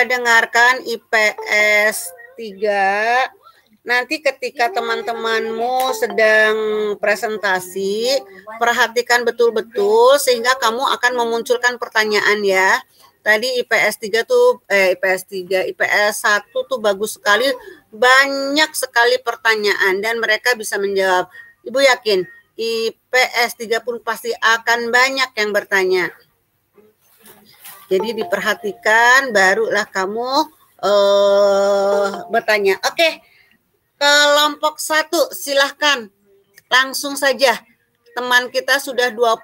dengarkan IPS 3. Nanti ketika teman-temanmu sedang presentasi, perhatikan betul-betul sehingga kamu akan memunculkan pertanyaan ya. Tadi IPS 3 tuh IPS 1 tuh bagus sekali, banyak sekali pertanyaan dan mereka bisa menjawab. Ibu yakin IPS 3 pun pasti akan banyak yang bertanya. Jadi diperhatikan barulah kamu bertanya. Oke. Kelompok 1, silahkan. Langsung saja. Teman kita sudah 25.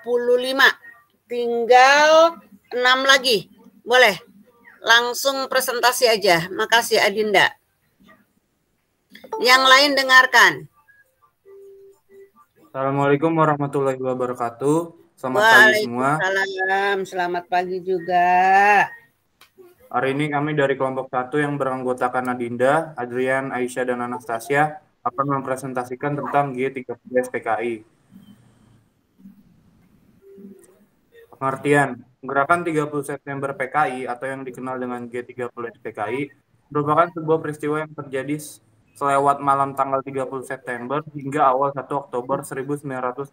Tinggal 6 lagi. Boleh? Langsung presentasi aja. Makasih Adinda. Yang lain dengarkan. Assalamualaikum warahmatullahi wabarakatuh. Selamat pagi semua. Waalaikumsalam. Selamat pagi juga. Hari ini kami dari kelompok 1 yang beranggotakan Adinda, Adrian, Aisyah, dan Anastasia akan mempresentasikan tentang G30 SPKI. Pengertian, Gerakan 30 September PKI atau yang dikenal dengan G30 SPKI merupakan sebuah peristiwa yang terjadi selewat malam tanggal 30 September hingga awal 1 Oktober 1965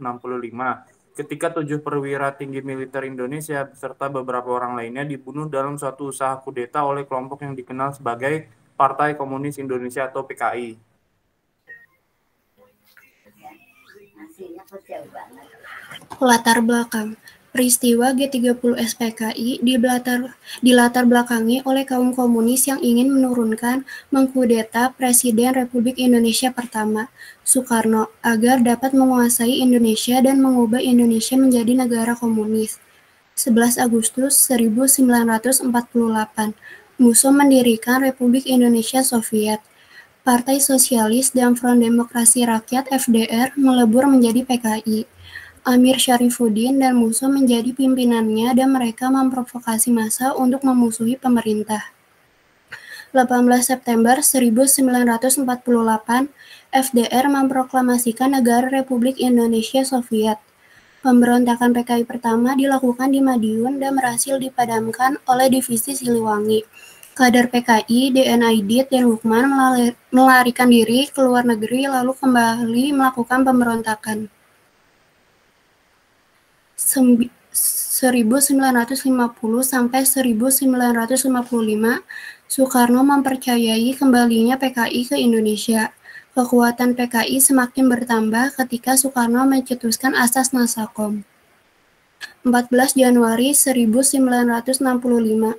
ketika 7 perwira tinggi militer Indonesia beserta beberapa orang lainnya dibunuh dalam suatu usaha kudeta oleh kelompok yang dikenal sebagai Partai Komunis Indonesia atau PKI. Latar belakang peristiwa G30 SPKI dilatar belakangi oleh kaum komunis yang ingin mengkudeta Presiden Republik Indonesia pertama, Soekarno, agar dapat menguasai Indonesia dan mengubah Indonesia menjadi negara komunis. 11 Agustus 1948, Musso mendirikan Republik Indonesia Soviet. Partai Sosialis dan Front Demokrasi Rakyat FDR melebur menjadi PKI. Amir Syarifuddin dan Musso menjadi pimpinannya dan mereka memprovokasi massa untuk memusuhi pemerintah. 18 September 1948, FDR memproklamasikan negara Republik Indonesia Soviet. Pemberontakan PKI pertama dilakukan di Madiun dan berhasil dipadamkan oleh divisi Siliwangi. Kader PKI, DN Aidit dan Lukman melarikan diri ke luar negeri lalu kembali melakukan pemberontakan. 1950 sampai 1955, Soekarno mempercayai kembalinya PKI ke Indonesia. Kekuatan PKI semakin bertambah ketika Soekarno mencetuskan Asas Nasakom. 14 Januari 1965,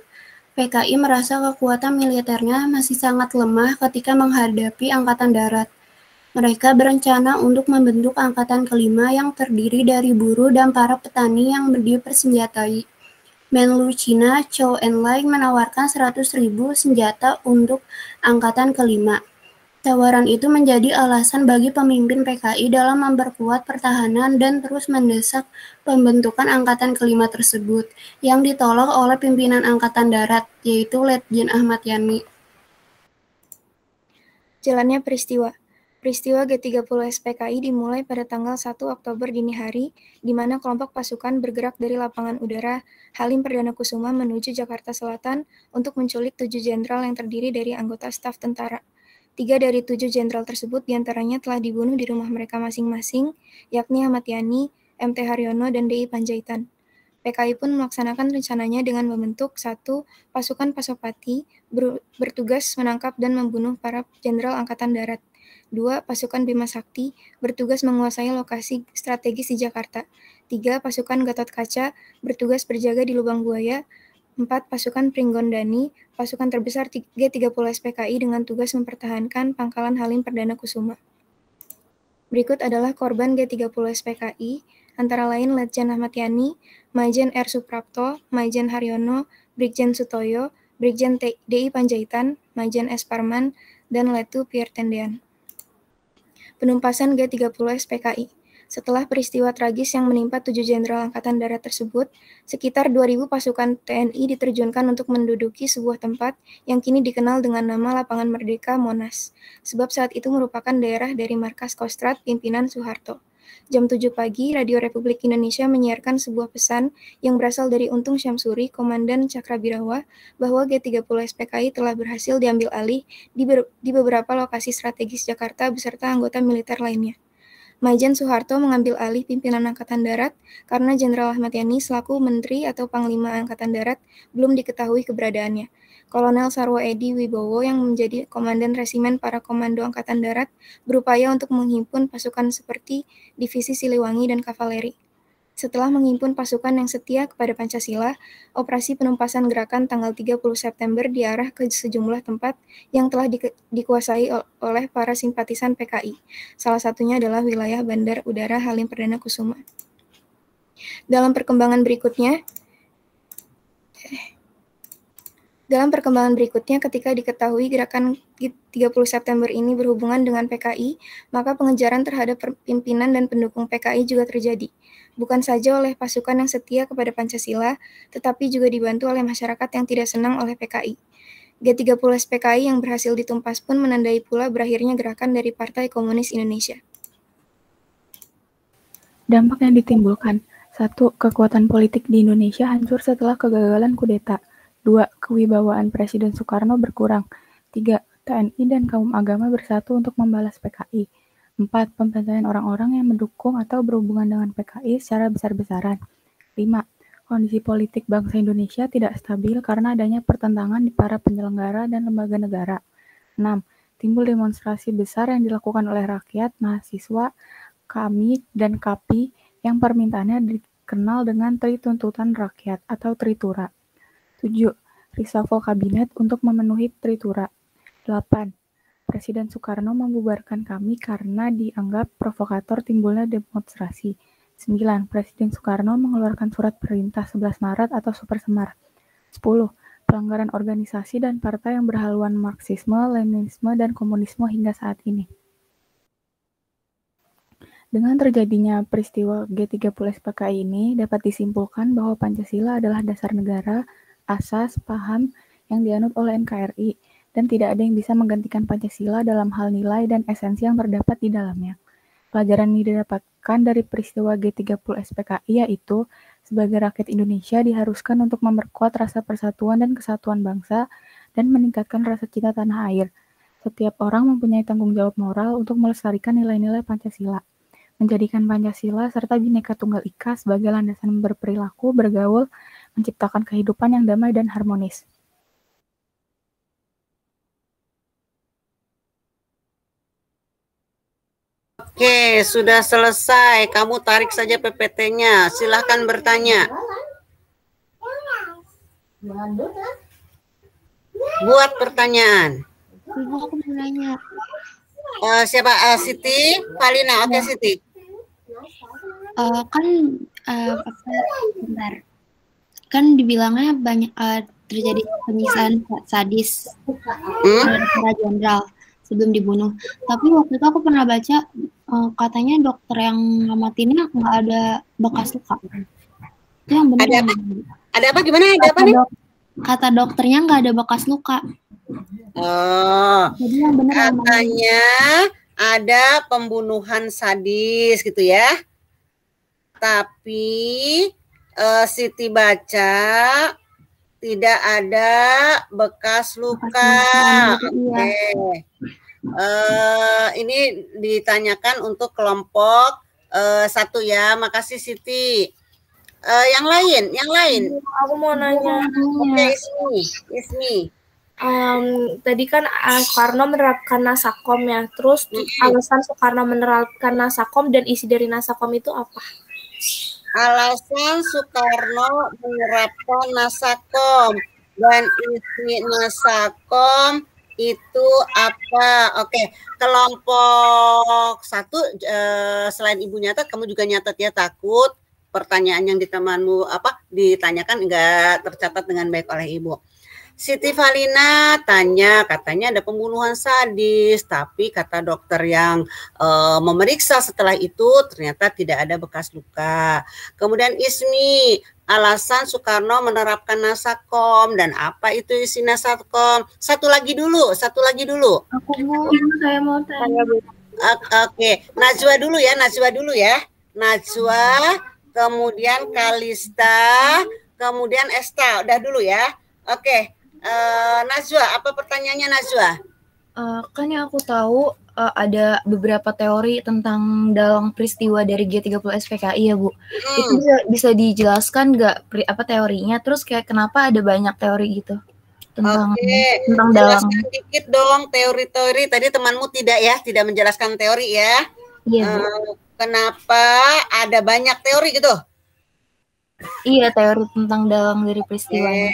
PKI merasa kekuatan militernya masih sangat lemah ketika menghadapi Angkatan Darat. Mereka berencana untuk membentuk angkatan kelima yang terdiri dari buruh dan para petani yang dipersenjatai. Menlu Cina Zhou Enlai menawarkan 100.000 senjata untuk angkatan kelima. Tawaran itu menjadi alasan bagi pemimpin PKI dalam memperkuat pertahanan dan terus mendesak pembentukan angkatan kelima tersebut, yang ditolak oleh pimpinan Angkatan Darat, yaitu Letjen Ahmad Yani. Jalannya peristiwa. Peristiwa G30 SPKI dimulai pada tanggal 1 Oktober dini hari, di mana kelompok pasukan bergerak dari lapangan udara Halim Perdana Kusuma menuju Jakarta Selatan untuk menculik 7 jenderal yang terdiri dari anggota staf tentara. 3 dari 7 jenderal tersebut diantaranya telah dibunuh di rumah mereka masing-masing, yakni Ahmad Yani, MT Haryono, dan DI Panjaitan. PKI pun melaksanakan rencananya dengan membentuk 1. Pasukan Pasopati bertugas menangkap dan membunuh para jenderal Angkatan Darat. 2. Pasukan Bima Sakti bertugas menguasai lokasi strategis di Jakarta. 3. Pasukan Gatot Kaca bertugas berjaga di Lubang Buaya. 4. Pasukan Pringgondani, pasukan terbesar G30 SPKI dengan tugas mempertahankan Pangkalan Halim Perdana Kusuma. Berikut adalah korban G30 SPKI, antara lain Letjen Ahmad Yani, Majen R. Suprapto, Majen Haryono, Brigjen Sutoyo, Brigjen DI Panjaitan, Majen S. Parman, dan Letu Pierre Tendean. Penumpasan G30 SPKI. Setelah peristiwa tragis yang menimpa 7 jenderal Angkatan Darat tersebut, sekitar 2.000 pasukan TNI diterjunkan untuk menduduki sebuah tempat yang kini dikenal dengan nama Lapangan Merdeka Monas, sebab saat itu merupakan daerah dari markas Kostrad pimpinan Soeharto. Jam 7 pagi, Radio Republik Indonesia menyiarkan sebuah pesan yang berasal dari Untung Syamsuri, Komandan Cakrabirawa, bahwa G30 SPKI telah berhasil diambil alih di beberapa lokasi strategis Jakarta beserta anggota militer lainnya. Maijen Soeharto mengambil alih pimpinan Angkatan Darat karena Jenderal Ahmad Yani selaku Menteri atau Panglima Angkatan Darat belum diketahui keberadaannya. Kolonel Sarwo Edi Wibowo yang menjadi Komandan Resimen Para Komando Angkatan Darat berupaya untuk menghimpun pasukan seperti Divisi Siliwangi dan Kavaleri. Setelah menghimpun pasukan yang setia kepada Pancasila, operasi penumpasan gerakan tanggal 30 September diarah ke sejumlah tempat yang telah dikuasai oleh para simpatisan PKI. Salah satunya adalah wilayah Bandar Udara Halim Perdana Kusuma. Dalam perkembangan berikutnya, ketika diketahui gerakan 30 September ini berhubungan dengan PKI, maka pengejaran terhadap pimpinan dan pendukung PKI juga terjadi. Bukan saja oleh pasukan yang setia kepada Pancasila, tetapi juga dibantu oleh masyarakat yang tidak senang oleh PKI. G30 SPKI yang berhasil ditumpas pun menandai pula berakhirnya gerakan dari Partai Komunis Indonesia. Dampak yang ditimbulkan. 1. Kekuatan politik di Indonesia hancur setelah kegagalan kudeta. 2. Kewibawaan Presiden Soekarno berkurang. 3. TNI dan kaum agama bersatu untuk membalas PKI. 4. Pembantaian orang-orang yang mendukung atau berhubungan dengan PKI secara besar-besaran. 5. Kondisi politik bangsa Indonesia tidak stabil karena adanya pertentangan di para penyelenggara dan lembaga negara. 6. Timbul demonstrasi besar yang dilakukan oleh rakyat, mahasiswa, KAMI, dan KAPI yang permintaannya dikenal dengan Tri Tuntutan Rakyat atau Tritura. 7. Reshuffle kabinet untuk memenuhi Tritura. 8. Presiden Soekarno membubarkan KAMI karena dianggap provokator timbulnya demonstrasi. 9. Presiden Soekarno mengeluarkan surat perintah 11 Maret atau Super Semar. 10. Pelanggaran organisasi dan partai yang berhaluan Marxisme, Leninisme, dan Komunisme hingga saat ini. Dengan terjadinya peristiwa G30 SPKI ini, dapat disimpulkan bahwa Pancasila adalah dasar negara, asas, paham yang dianut oleh NKRI, dan tidak ada yang bisa menggantikan Pancasila dalam hal nilai dan esensi yang terdapat di dalamnya. Pelajaran ini didapatkan dari peristiwa G30 SPKI yaitu, sebagai rakyat Indonesia diharuskan untuk memperkuat rasa persatuan dan kesatuan bangsa dan meningkatkan rasa cinta tanah air. Setiap orang mempunyai tanggung jawab moral untuk melestarikan nilai-nilai Pancasila, menjadikan Pancasila serta Bhinneka Tunggal Ika sebagai landasan berperilaku, bergaul, menciptakan kehidupan yang damai dan harmonis. Oke, sudah selesai. Kamu tarik saja PPT-nya. Silahkan bertanya. Buat pertanyaan. Ibu, aku mau nanya. Siapa? Siti? Falina. Oke, Siti. Bentar. Kan dibilangnya banyak terjadi penyiksaan sadis para jenderal sebelum dibunuh. Tapi waktu itu aku pernah baca katanya dokter yang ngamatinnya nggak ada bekas luka. Itu yang benar. Ada apa? Ada apa? Gimana? Ada apa nih? Kata dokternya nggak ada bekas luka. Oh, jadi yang benar katanya ada pembunuhan sadis gitu ya. Tapi Siti baca tidak ada bekas luka. Oke. Ini ditanyakan untuk kelompok 1 ya. Makasih Siti. Yang lain. Aku mau nanya. Oke, Ismi. Tadi kan Soekarno menerapkan Nasakom ya. Terus alasan Soekarno menerapkan Nasakom dan isi dari Nasakom itu apa? Alasan Soekarno menerapkan Nasakom dan isi Nasakom itu apa? Oke, kelompok 1 selain ibu nyatet, kamu juga nyatet ya, takut pertanyaan yang ditanyakan enggak tercatat dengan baik oleh ibu. Siti Falina tanya, katanya ada pembunuhan sadis, tapi kata dokter yang memeriksa setelah itu ternyata tidak ada bekas luka. Kemudian Ismi, alasan Soekarno menerapkan Nasakom dan apa itu isi Nasakom? Satu lagi dulu. Saya mau tanya. Oke, Najwa dulu ya, Najwa, kemudian Kalista, kemudian Esta, udah dulu ya. Oke, Najwa, apa pertanyaannya Najwa? Kan yang aku tahu ada beberapa teori tentang dalang peristiwa dari G30 SPKI ya Bu. Itu bisa dijelaskan nggak apa teorinya? Terus kayak kenapa ada banyak teori gitu tentang dalang? Jelaskan dikit dong teori-teori. Tadi temanmu tidak menjelaskan teori ya? Iya. Kenapa ada banyak teori gitu? Iya, teori tentang dalang dari peristiwanya.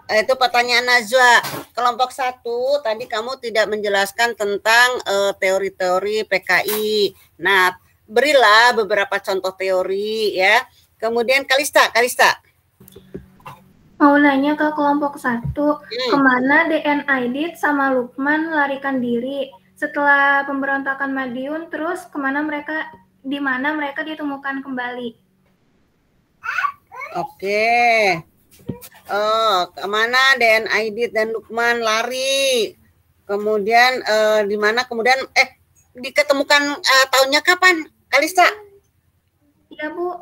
Itu pertanyaan Najwa. Kelompok 1 tadi kamu tidak menjelaskan tentang teori-teori PKI. Nah, berilah beberapa contoh teori ya. Kemudian Kalista. Mau nanya ke kelompok 1, kemana DN Aidit sama Lukman melarikan diri setelah pemberontakan Madiun, terus di mana mereka ditemukan kembali? Oke. Kemana DN Aidit dan Lukman lari? Kemudian di mana kemudian diketemukan tahunnya kapan, Kalista? Iya, Bu.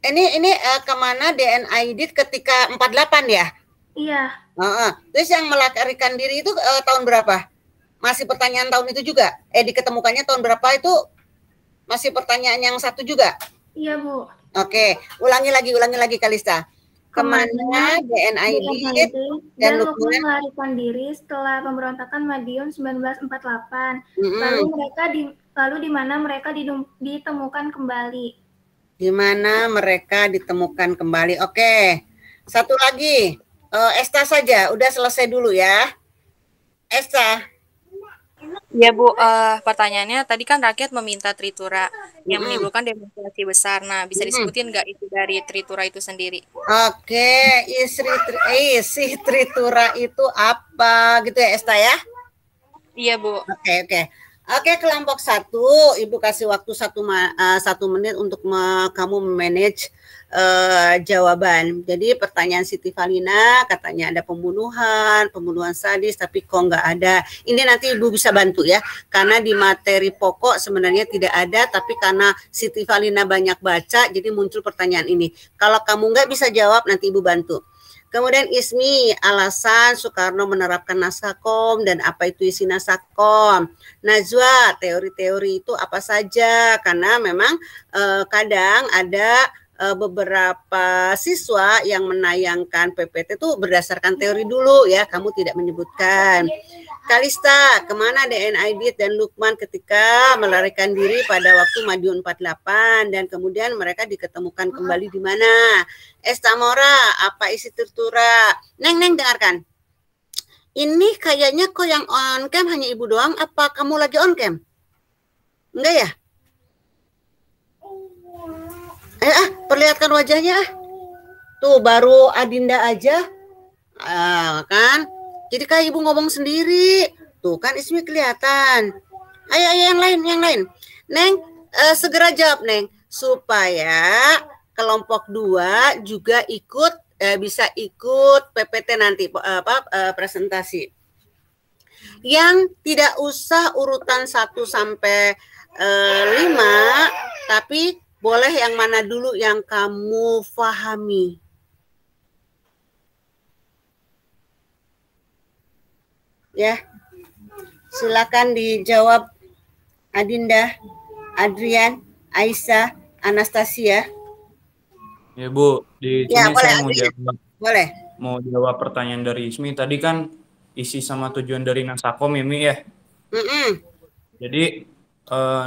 Ini kemana DN Aidit ketika 48 ya? Iya. Terus yang melarikan diri itu tahun berapa? Masih pertanyaan tahun itu juga? Diketemukannya tahun berapa itu masih pertanyaan yang satu juga? Iya, Bu. Oke, ulangi lagi Kalista. Kemana DN Aidit dan Lukman melarikan diri setelah pemberontakan Madiun 1948. Lalu di mana mereka ditemukan kembali? Di mana mereka ditemukan kembali? Oke. Satu lagi. Esta saja, udah selesai dulu ya. Esta. Ya Bu, pertanyaannya tadi kan rakyat meminta Tritura yang menimbulkan demonstrasi besar. Nah, bisa disebutin nggak itu dari Tritura itu sendiri? Oke, isi Tritura itu apa gitu ya Esta ya? Iya Bu. Oke, kelompok 1, Ibu kasih waktu 1 menit untuk kamu manage jawaban. Jadi pertanyaan Siti Valina katanya ada pembunuhan sadis, tapi kok nggak ada. Ini nanti Ibu bisa bantu ya, karena di materi pokok sebenarnya tidak ada, tapi karena Siti Valina banyak baca, jadi muncul pertanyaan ini. Kalau kamu nggak bisa jawab, nanti Ibu bantu. Kemudian Ismi, alasan Soekarno menerapkan Nasakom dan apa itu isi Nasakom. Najwa, teori-teori itu apa saja? Karena memang kadang ada beberapa siswa yang menayangkan PPT itu berdasarkan teori dulu ya, kamu tidak menyebutkan. Kalista, kemana DN Aidit dan Lukman ketika melarikan diri pada waktu Madiun 48 dan kemudian mereka diketemukan kembali di mana? Esta Mora, apa isi Tritura? Neng dengarkan. Ini kayaknya kok yang on cam hanya Ibu doang, apa kamu lagi on cam? Enggak ya? Perlihatkan wajahnya. Tuh baru Adinda aja. Kan? Jadi kayak Ibu ngomong sendiri. Tuh kan Ismi kelihatan. Ayo yang lain. Neng, segera jawab Neng. Supaya kelompok 2 juga bisa ikut PPT nanti presentasi. Yang tidak usah urutan 1 sampai 5, tapi boleh yang mana dulu yang kamu pahami? Ya, silakan dijawab Adinda, Adrian, Aisyah, Anastasia. Ya Bu, di sini saya mau jawab pertanyaan dari Ismi. Tadi kan isi sama tujuan dari Nasakom ya Mi ya. Jadi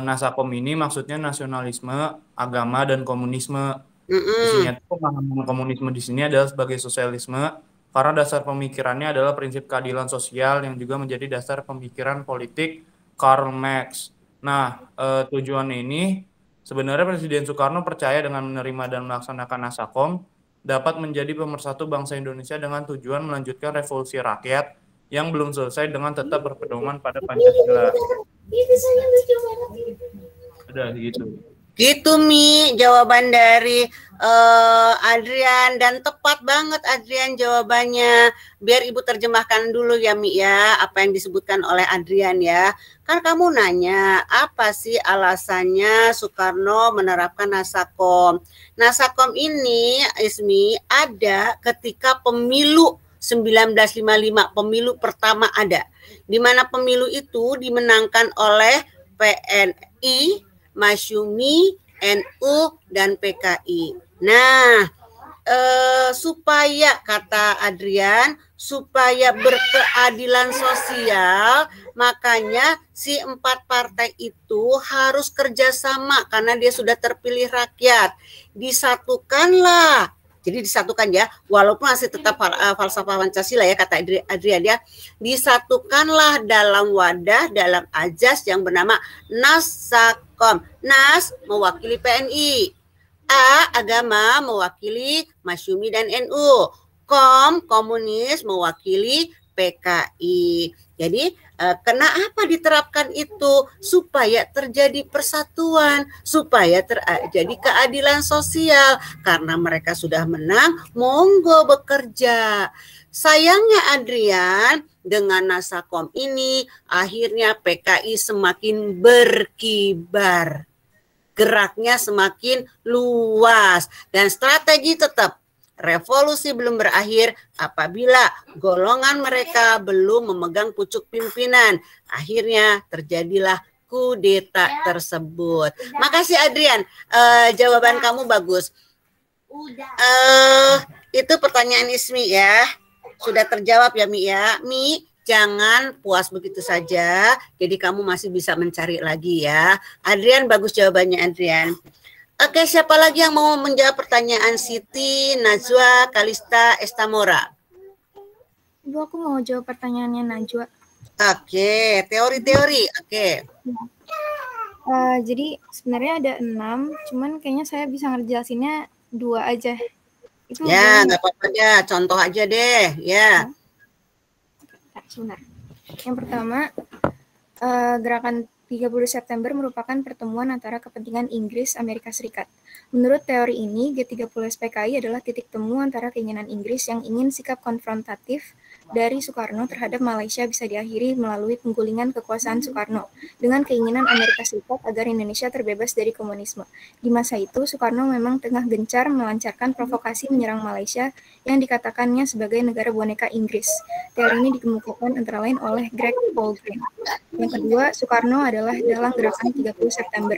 Nasakom ini maksudnya nasionalisme, agama, dan komunisme. Isinya itu pemahaman komunisme di sini adalah sebagai sosialisme, karena dasar pemikirannya adalah prinsip keadilan sosial yang juga menjadi dasar pemikiran politik Karl Marx. Nah, tujuan ini sebenarnya Presiden Soekarno percaya dengan menerima dan melaksanakan Nasakom dapat menjadi pemersatu bangsa Indonesia dengan tujuan melanjutkan revolusi rakyat yang belum selesai dengan tetap berpedoman pada Pancasila. Udah gitu. Gitu Mi, jawaban dari Adrian, dan tepat banget Adrian jawabannya. Biar Ibu terjemahkan dulu ya Mi ya, apa yang disebutkan oleh Adrian ya. Kan kamu nanya, apa sih alasannya Soekarno menerapkan Nasakom? Nasakom ini, Ismi, ada ketika pemilu 1955, pemilu pertama ada. Di mana pemilu itu dimenangkan oleh PNI, Masyumi, NU, dan PKI. Nah, supaya, kata Adrian, supaya berkeadilan sosial, makanya si 4 partai itu harus kerjasama karena dia sudah terpilih rakyat. Disatukanlah. Jadi disatukan ya, walaupun masih tetap falsafah Pancasila ya, kata Adrian ya, disatukanlah dalam wadah, dalam ajas yang bernama Nasakom. Nas mewakili PNI, agama mewakili Masyumi dan NU, komunis mewakili PKI. Jadi kenapa diterapkan itu? Supaya terjadi persatuan, supaya terjadi keadilan sosial. Karena mereka sudah menang, monggo bekerja. Sayangnya Adrian, dengan Nasakom ini akhirnya PKI semakin berkibar. Geraknya semakin luas. Dan strategi tetap, revolusi belum berakhir apabila golongan mereka belum memegang pucuk pimpinan. Akhirnya terjadilah kudeta tersebut. Makasih Adrian, jawaban kamu bagus. Itu pertanyaan Ismi ya. Sudah terjawab ya Mi ya. Mi, jangan puas begitu saja. Jadi kamu masih bisa mencari lagi ya. Adrian, bagus jawabannya Adrian. Oke, siapa lagi yang mau menjawab pertanyaan? Siti, Najwa, Kalista, Estamora. Ibu, aku mau jawab pertanyaannya Najwa. Oke, teori-teori. Oke. Jadi sebenarnya ada 6, cuman kayaknya saya bisa ngejelasinnya 2 aja. Itu ya, nggak apa-apa aja. Contoh aja deh. Ya. Sebentar. Yang pertama, gerakan 30 September merupakan pertemuan antara kepentingan Inggris Amerika Serikat. Menurut teori ini, G30 SPKI adalah titik temu antara keinginan Inggris yang ingin sikap konfrontatif dari Soekarno terhadap Malaysia bisa diakhiri melalui penggulingan kekuasaan Soekarno dengan keinginan Amerika Serikat agar Indonesia terbebas dari komunisme. Di masa itu, Soekarno memang tengah gencar melancarkan provokasi menyerang Malaysia yang dikatakannya sebagai negara boneka Inggris. Teori ini dikemukakan antara lain oleh Greg Polgren. Yang kedua, Soekarno adalah dalam gerakan 30 September.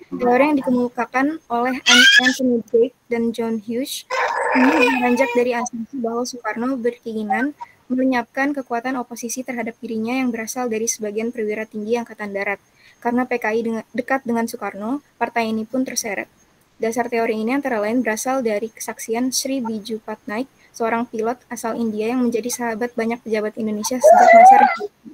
Teori yang dikemukakan oleh Anthony Drake dan John Hughes ini beranjak dari asumsi bahwa Soekarno berkeinginan melenyapkan kekuatan oposisi terhadap dirinya yang berasal dari sebagian perwira tinggi Angkatan Darat. Karena PKI dekat dengan Soekarno, partai ini pun terseret. Dasar teori ini antara lain berasal dari kesaksian Sri Biju Patnaik, seorang pilot asal India yang menjadi sahabat banyak pejabat Indonesia sejak masa revolusi.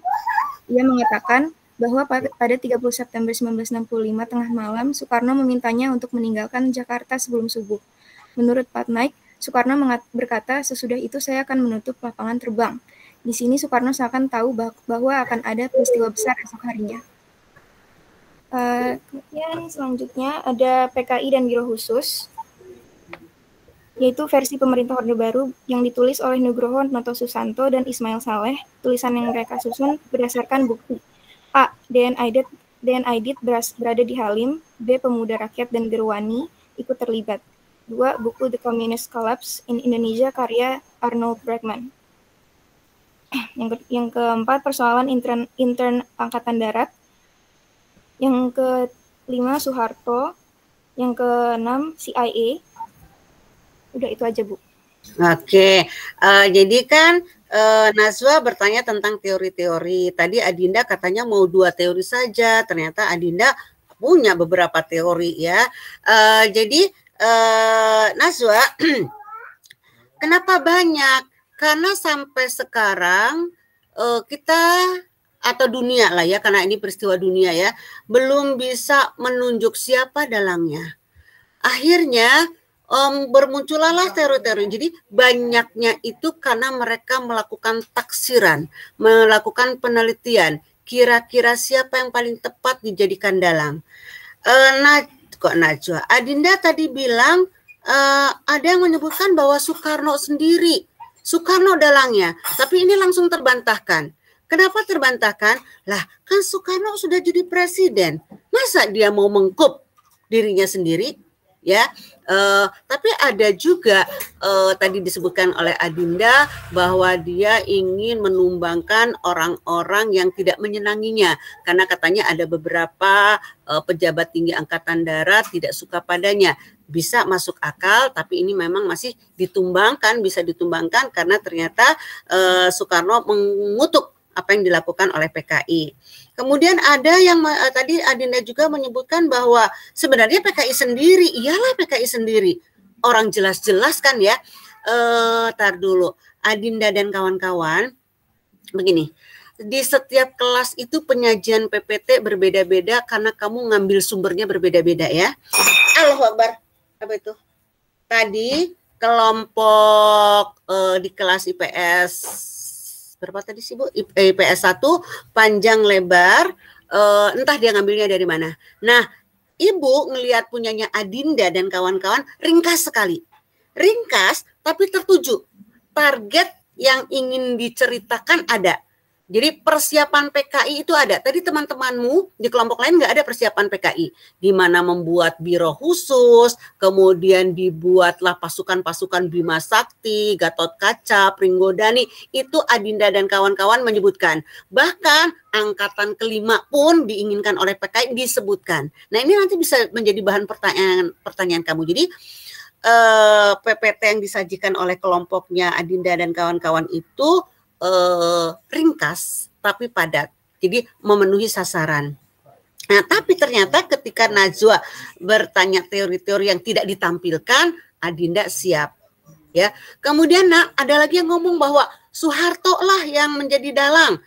Ia mengatakan bahwa pada 30 September 1965 tengah malam, Soekarno memintanya untuk meninggalkan Jakarta sebelum subuh. Menurut Patnaik, Soekarno berkata, sesudah itu saya akan menutup lapangan terbang. Di sini Soekarno seakan tahu bahwa akan ada peristiwa besar esok harinya. Kemudian selanjutnya ada PKI dan Biro Khusus, yaitu versi pemerintah Orde Baru yang ditulis oleh Nugroho Noto Susanto dan Ismail Saleh. Tulisan yang mereka susun berdasarkan bukti. A. DNID berada di Halim. B. Pemuda Rakyat dan Gerwani ikut terlibat. 2. Buku The Communist Collapse in Indonesia karya Arnold Bregman. Yang keempat, persoalan intern Angkatan Darat. Yang kelima, Soeharto. Yang keenam, CIA. Udah itu aja, Bu. Oke, jadi kan Najwa bertanya tentang teori-teori. Tadi Adinda katanya mau 2 teori saja. Ternyata Adinda punya beberapa teori ya. Jadi Najwa, kenapa banyak? Karena sampai sekarang kita atau dunia lah ya, karena ini peristiwa dunia ya, belum bisa menunjuk siapa dalangnya. Akhirnya bermunculah teori-teori. Jadi banyaknya itu karena mereka melakukan taksiran, melakukan penelitian. Kira-kira siapa yang paling tepat dijadikan dalang. Nah, kok Najwa. Adinda tadi bilang ada yang menyebutkan bahwa Soekarno sendiri, Soekarno dalangnya, tapi ini langsung terbantahkan. Kenapa terbantahkan? Lah, kan Soekarno sudah jadi presiden. Masa dia mau mengkup dirinya sendiri? Ya, tapi ada juga tadi disebutkan oleh Adinda bahwa dia ingin menumbangkan orang-orang yang tidak menyenanginya karena katanya ada beberapa pejabat tinggi angkatan darat tidak suka padanya. Bisa masuk akal, tapi ini memang masih ditumbangkan, bisa ditumbangkan karena ternyata Soekarno mengutuk apa yang dilakukan oleh PKI. Kemudian ada yang tadi Adinda juga menyebutkan bahwa sebenarnya PKI sendiri, iyalah PKI sendiri. Orang jelas-jelas kan ya. Tar dulu, Adinda dan kawan-kawan, begini. Di setiap kelas itu penyajian PPT berbeda-beda karena kamu ngambil sumbernya berbeda-beda ya. Allahu Akbar. Apa itu? Tadi kelompok di kelas IPS berapa tadi sih Bu? IPS 1 panjang lebar, entah dia ngambilnya dari mana. Nah, Ibu ngelihat punyanya Adinda dan kawan-kawan ringkas sekali. Ringkas tapi tertuju. Target yang ingin diceritakan ada. Jadi persiapan PKI itu ada. Tadi teman-temanmu di kelompok lain nggak ada persiapan PKI. Di mana membuat biro khusus, kemudian dibuatlah pasukan-pasukan Bima Sakti, Gatot Kaca, Pringgodani. Itu Adinda dan kawan-kawan menyebutkan. Bahkan angkatan kelima pun diinginkan oleh PKI disebutkan. Nah ini nanti bisa menjadi bahan pertanyaan kamu. Jadi PPT yang disajikan oleh kelompoknya Adinda dan kawan-kawan itu ringkas tapi padat, jadi memenuhi sasaran. Nah, tapi ternyata ketika Najwa bertanya teori-teori yang tidak ditampilkan, Adinda siap. Ya, kemudian ada lagi yang ngomong bahwa Soeharto lah yang menjadi dalang.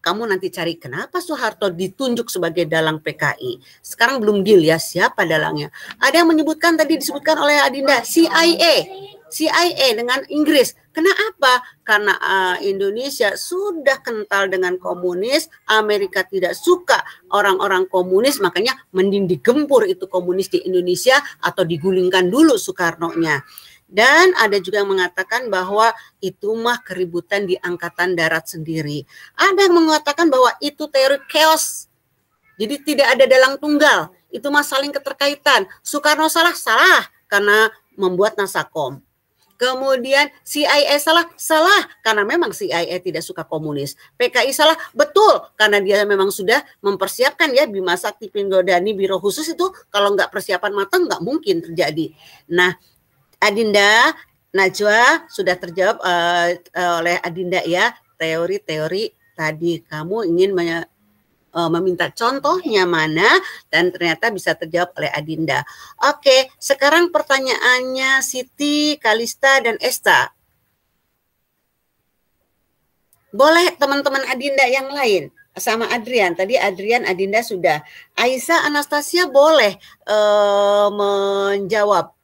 Kamu nanti cari kenapa Soeharto ditunjuk sebagai dalang PKI. Sekarang belum deal ya siapa dalangnya. Ada yang menyebutkan tadi disebutkan oleh Adinda CIA dengan Inggris. Kenapa? Karena Indonesia sudah kental dengan komunis, Amerika tidak suka orang-orang komunis, makanya mending digempur itu komunis di Indonesia atau digulingkan dulu Soekarno-nya. Dan ada juga yang mengatakan bahwa itu mah keributan di angkatan darat sendiri. Ada yang mengatakan bahwa itu teori chaos. Jadi tidak ada dalang tunggal. Itu mah saling keterkaitan. Soekarno salah karena membuat Nasakom. Kemudian CIA salah karena memang CIA tidak suka komunis. PKI salah betul karena dia memang sudah mempersiapkan ya Bima Sakti, Pringgodani, biro khusus itu kalau nggak persiapan matang nggak mungkin terjadi. Nah, Adinda, Najwa sudah terjawab oleh Adinda ya teori-teori tadi. Kamu ingin meminta contohnya mana dan ternyata bisa terjawab oleh Adinda. Oke, sekarang pertanyaannya Siti, Kalista, dan Esta. Boleh teman-teman Adinda yang lain sama Adrian. Tadi Adrian, Adinda sudah. Aisyah, Anastasia boleh menjawab.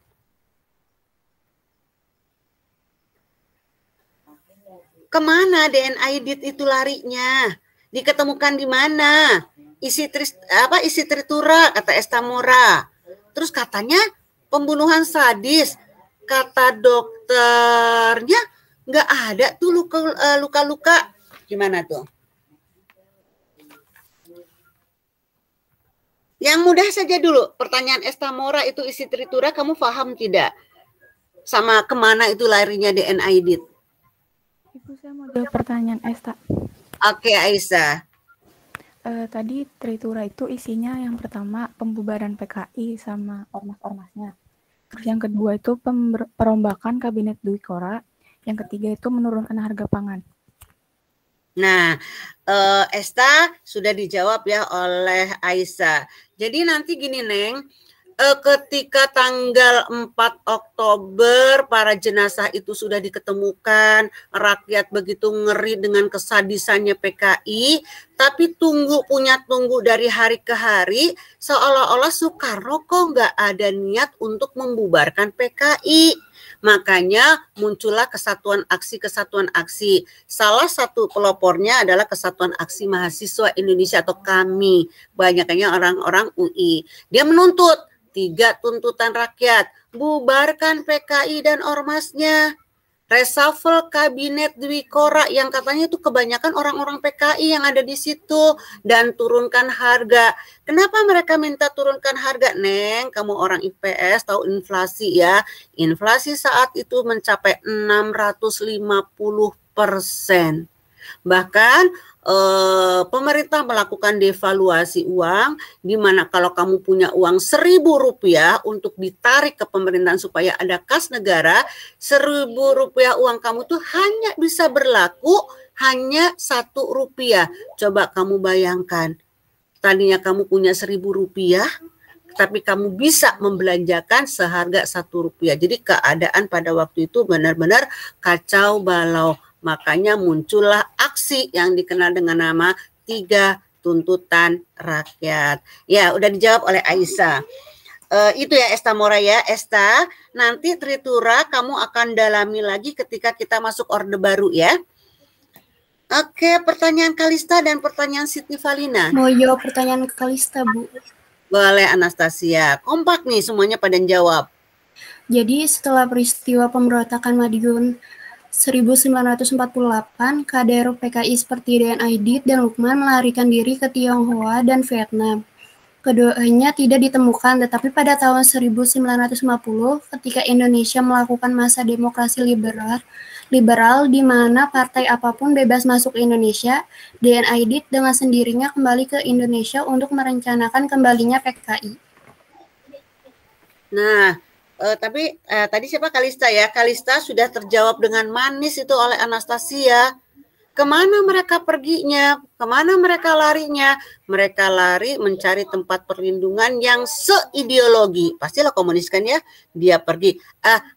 Kemana DNA edit itu larinya? Diketemukan di mana? Isi tritura kata Esta Mora. Terus katanya pembunuhan sadis. Kata dokternya nggak ada tuh luka-luka. Gimana tuh? Yang mudah saja dulu. Pertanyaan Esta Mora itu isi tritura kamu paham tidak? Sama kemana itu larinya DNA edit? Ibu, saya mau jawab pertanyaan Esta. Oke, Aisyah. Tadi tritura itu isinya yang pertama pembubaran PKI sama ormas-ormasnya. Terus yang kedua itu perombakan kabinet Dwi Kora. Yang ketiga itu menurunkan harga pangan. Nah, Esta sudah dijawab ya oleh Aisyah. Jadi nanti gini, Neng. Ketika tanggal 4 Oktober para jenazah itu sudah diketemukan, rakyat begitu ngeri dengan kesadisannya PKI, tapi tunggu dari hari ke hari, seolah-olah Soekarno kok nggak ada niat untuk membubarkan PKI. Makanya muncullah kesatuan aksi. Salah satu pelopornya adalah Kesatuan Aksi Mahasiswa Indonesia atau kami, banyaknya orang-orang UI. Dia menuntut 3 tuntutan rakyat, bubarkan PKI dan ormasnya, reshuffle kabinet Dwi Korah yang katanya itu kebanyakan orang-orang PKI yang ada di situ, dan turunkan harga. Kenapa mereka minta turunkan harga? Neng, kamu orang IPS tahu inflasi ya. Inflasi saat itu mencapai 650%. Bahkan pemerintah melakukan devaluasi uang, di mana kalau kamu punya uang Rp1.000 untuk ditarik ke pemerintahan supaya ada kas negara, Rp1.000 uang kamu tuh hanya bisa berlaku hanya Rp1. Coba kamu bayangkan, tadinya kamu punya Rp1.000, tapi kamu bisa membelanjakan seharga Rp1. Jadi keadaan pada waktu itu benar-benar kacau balau. Makanya muncullah aksi yang dikenal dengan nama 3 tuntutan rakyat. Ya, udah dijawab oleh Aisyah. Itu ya Esta Mora ya. Esta, nanti Tritura kamu akan dalami lagi ketika kita masuk orde baru ya. Oke, pertanyaan Kalista dan pertanyaan Siti Valina. Mau jawab pertanyaan Kalista, Bu. Boleh Anastasia. Kompak nih semuanya pada jawab. Jadi setelah peristiwa pemberontakan Madiun 1948, kader PKI seperti DN Aidit dan Lukman melarikan diri ke Tionghoa dan Vietnam. Keduanya tidak ditemukan, tetapi pada tahun 1950, ketika Indonesia melakukan masa demokrasi liberal di mana partai apapun bebas masuk ke Indonesia, DN Aidit dengan sendirinya kembali ke Indonesia untuk merencanakan kembalinya PKI. Nah, tapi tadi siapa Kalista ya? Kalista sudah terjawab dengan manis itu oleh Anastasia. Kemana mereka perginya? Kemana mereka larinya? Mereka lari mencari tempat perlindungan yang seideologi. Pastilah komunis kan ya? Dia pergi.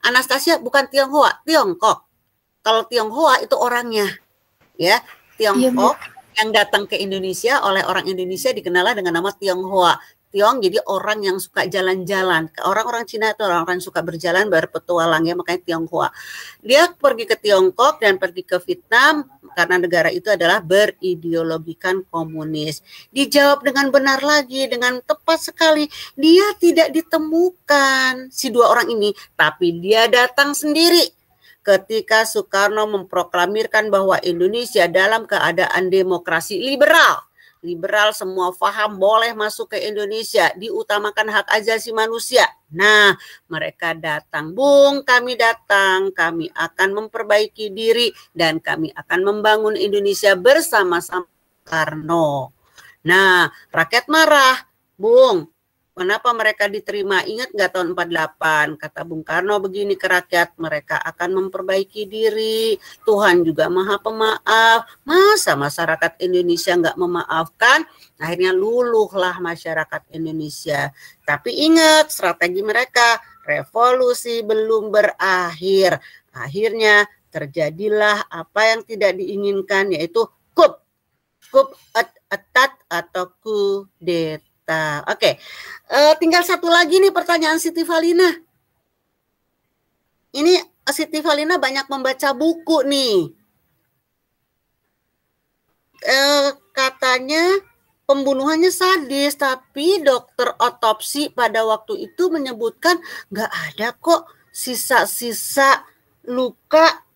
Anastasia bukan Tionghoa, Tiongkok. Kalau Tionghoa itu orangnya, ya Tiongkok yang datang ke Indonesia oleh orang Indonesia dikenal dengan nama Tionghoa. Tiong jadi orang yang suka jalan-jalan. Orang-orang Cina itu orang-orang suka berjalan, berpetualang ya, makanya Tionghoa. Dia pergi ke Tiongkok dan pergi ke Vietnam karena negara itu adalah berideologikan komunis. Dijawab dengan benar lagi, dengan tepat sekali. Dia tidak ditemukan si 2 orang ini, tapi dia datang sendiri. Ketika Soekarno memproklamirkan bahwa Indonesia dalam keadaan demokrasi liberal semua paham boleh masuk ke Indonesia, diutamakan hak asasi manusia. Nah, mereka datang, Bung, kami datang, kami akan memperbaiki diri dan kami akan membangun Indonesia bersama-sama Soekarno. Nah, rakyat marah, Bung, kenapa mereka diterima? Ingat nggak tahun 48? Kata Bung Karno begini ke rakyat, mereka akan memperbaiki diri. Tuhan juga maha pemaaf. Masa masyarakat Indonesia nggak memaafkan? Akhirnya luluhlah masyarakat Indonesia. Tapi ingat strategi mereka, revolusi belum berakhir. Akhirnya terjadilah apa yang tidak diinginkan, yaitu coup etat atau kudeta. Oke, tinggal satu lagi nih pertanyaan Siti Valina. Ini Siti Valina banyak membaca buku nih. Katanya pembunuhannya sadis, tapi dokter otopsi pada waktu itu menyebutkan nggak ada kok sisa-sisa luka.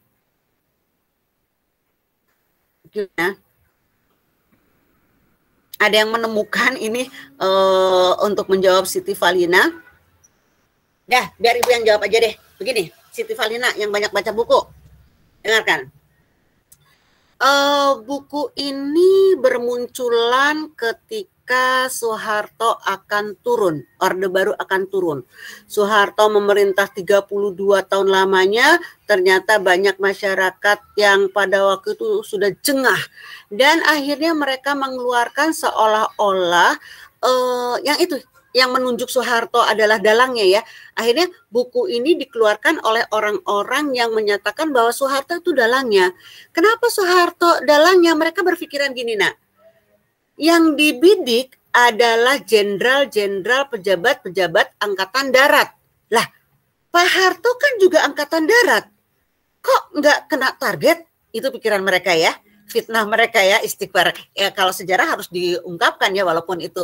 Gimana? Ada yang menemukan ini untuk menjawab Siti Valina? Dah, biar Ibu yang jawab aja deh. Begini, Siti Valina yang banyak baca buku. Dengarkan. Buku ini bermunculan ketika Soeharto akan turun, Orde Baru akan turun. Soeharto memerintah 32 tahun lamanya, ternyata banyak masyarakat yang pada waktu itu sudah jengah. Dan akhirnya mereka mengeluarkan seolah-olah yang menunjuk Soeharto adalah dalangnya ya. Akhirnya buku ini dikeluarkan oleh orang-orang yang menyatakan bahwa Soeharto itu dalangnya. Kenapa Soeharto dalangnya? Mereka berpikiran gini, nak. Yang dibidik adalah jenderal-jenderal, pejabat-pejabat angkatan darat. Lah, Pak Harto kan juga angkatan darat, kok nggak kena target? Itu pikiran mereka ya, fitnah mereka ya, istighfar. Ya kalau sejarah harus diungkapkan ya, walaupun itu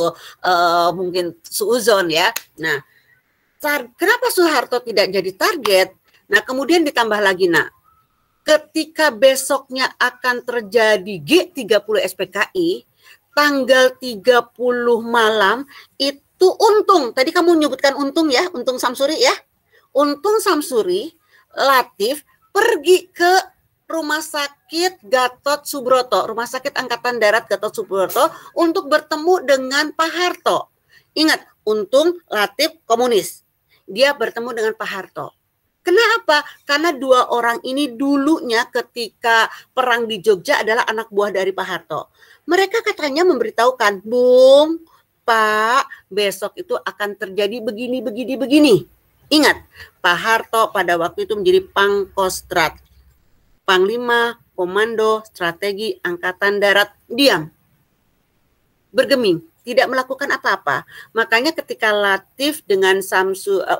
mungkin suuzon ya. Nah, kenapa Soeharto tidak jadi target? Nah, kemudian ditambah lagi, nak, ketika besoknya akan terjadi G30 SPKI, tanggal 30 malam, itu Untung, tadi kamu menyebutkan Untung ya, Untung Samsuri ya. Untung Samsuri, Latif, pergi ke Rumah Sakit Gatot Subroto, Rumah Sakit Angkatan Darat Gatot Subroto, untuk bertemu dengan Pak Harto. Ingat, Untung, Latif, komunis. Dia bertemu dengan Pak Harto. Kenapa? Karena dua orang ini dulunya ketika perang di Jogja adalah anak buah dari Pak Harto. Mereka katanya memberitahukan, Bung, Pak, besok itu akan terjadi begini, begini, begini. Ingat, Pak Harto pada waktu itu menjadi Pangkostrat, Panglima Komando Strategi Angkatan Darat, diam, bergeming, tidak melakukan apa-apa. Makanya ketika Latif dengan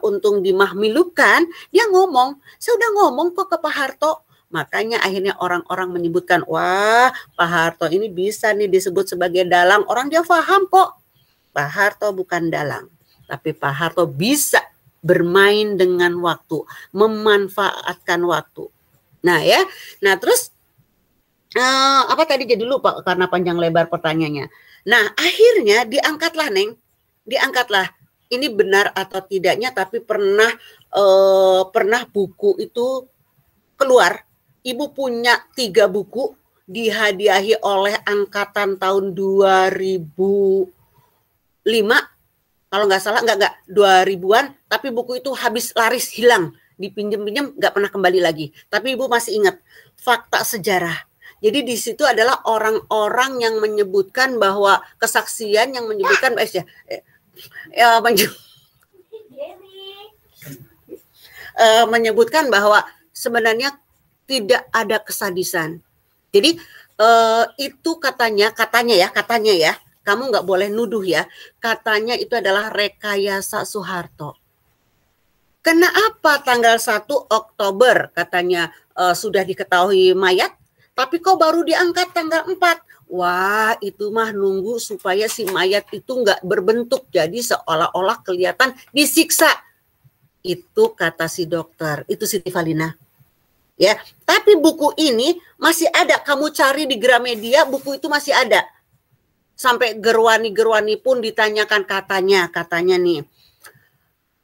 Untung dimahmilukan, dia ngomong, saya udah ngomong kok ke Pak Harto. Makanya akhirnya orang-orang menyebutkan, wah Pak Harto ini bisa nih disebut sebagai dalang. Orang dia paham kok, Pak Harto bukan dalang. Tapi Pak Harto bisa bermain dengan waktu, memanfaatkan waktu. Nah ya, nah terus apa tadi jadi lupa karena panjang lebar pertanyaannya. Nah, akhirnya diangkatlah, Neng. Diangkatlah. Ini benar atau tidaknya, tapi pernah buku itu keluar. Ibu punya 3 buku, dihadiahi oleh angkatan tahun 2005. Kalau nggak salah, nggak 2000-an, tapi buku itu habis laris, hilang. Dipinjem-pinjem, nggak pernah kembali lagi. Tapi Ibu masih ingat, fakta sejarah. Jadi di situ adalah orang-orang yang menyebutkan bahwa kesaksian yang menyebutkan menyebutkan bahwa sebenarnya tidak ada kesadisan. Jadi itu katanya ya, kamu nggak boleh nuduh ya. Katanya itu adalah rekayasa Soeharto. Kenapa tanggal 1 Oktober katanya sudah diketahui mayat? Tapi kok baru diangkat tanggal 4? Wah, itu mah nunggu supaya si mayat itu nggak berbentuk. Jadi seolah-olah kelihatan disiksa. Itu kata si dokter. Itu Siti Falina. Ya, tapi buku ini masih ada. Kamu cari di Gramedia, buku itu masih ada. Sampai gerwani-gerwani pun ditanyakan katanya nih.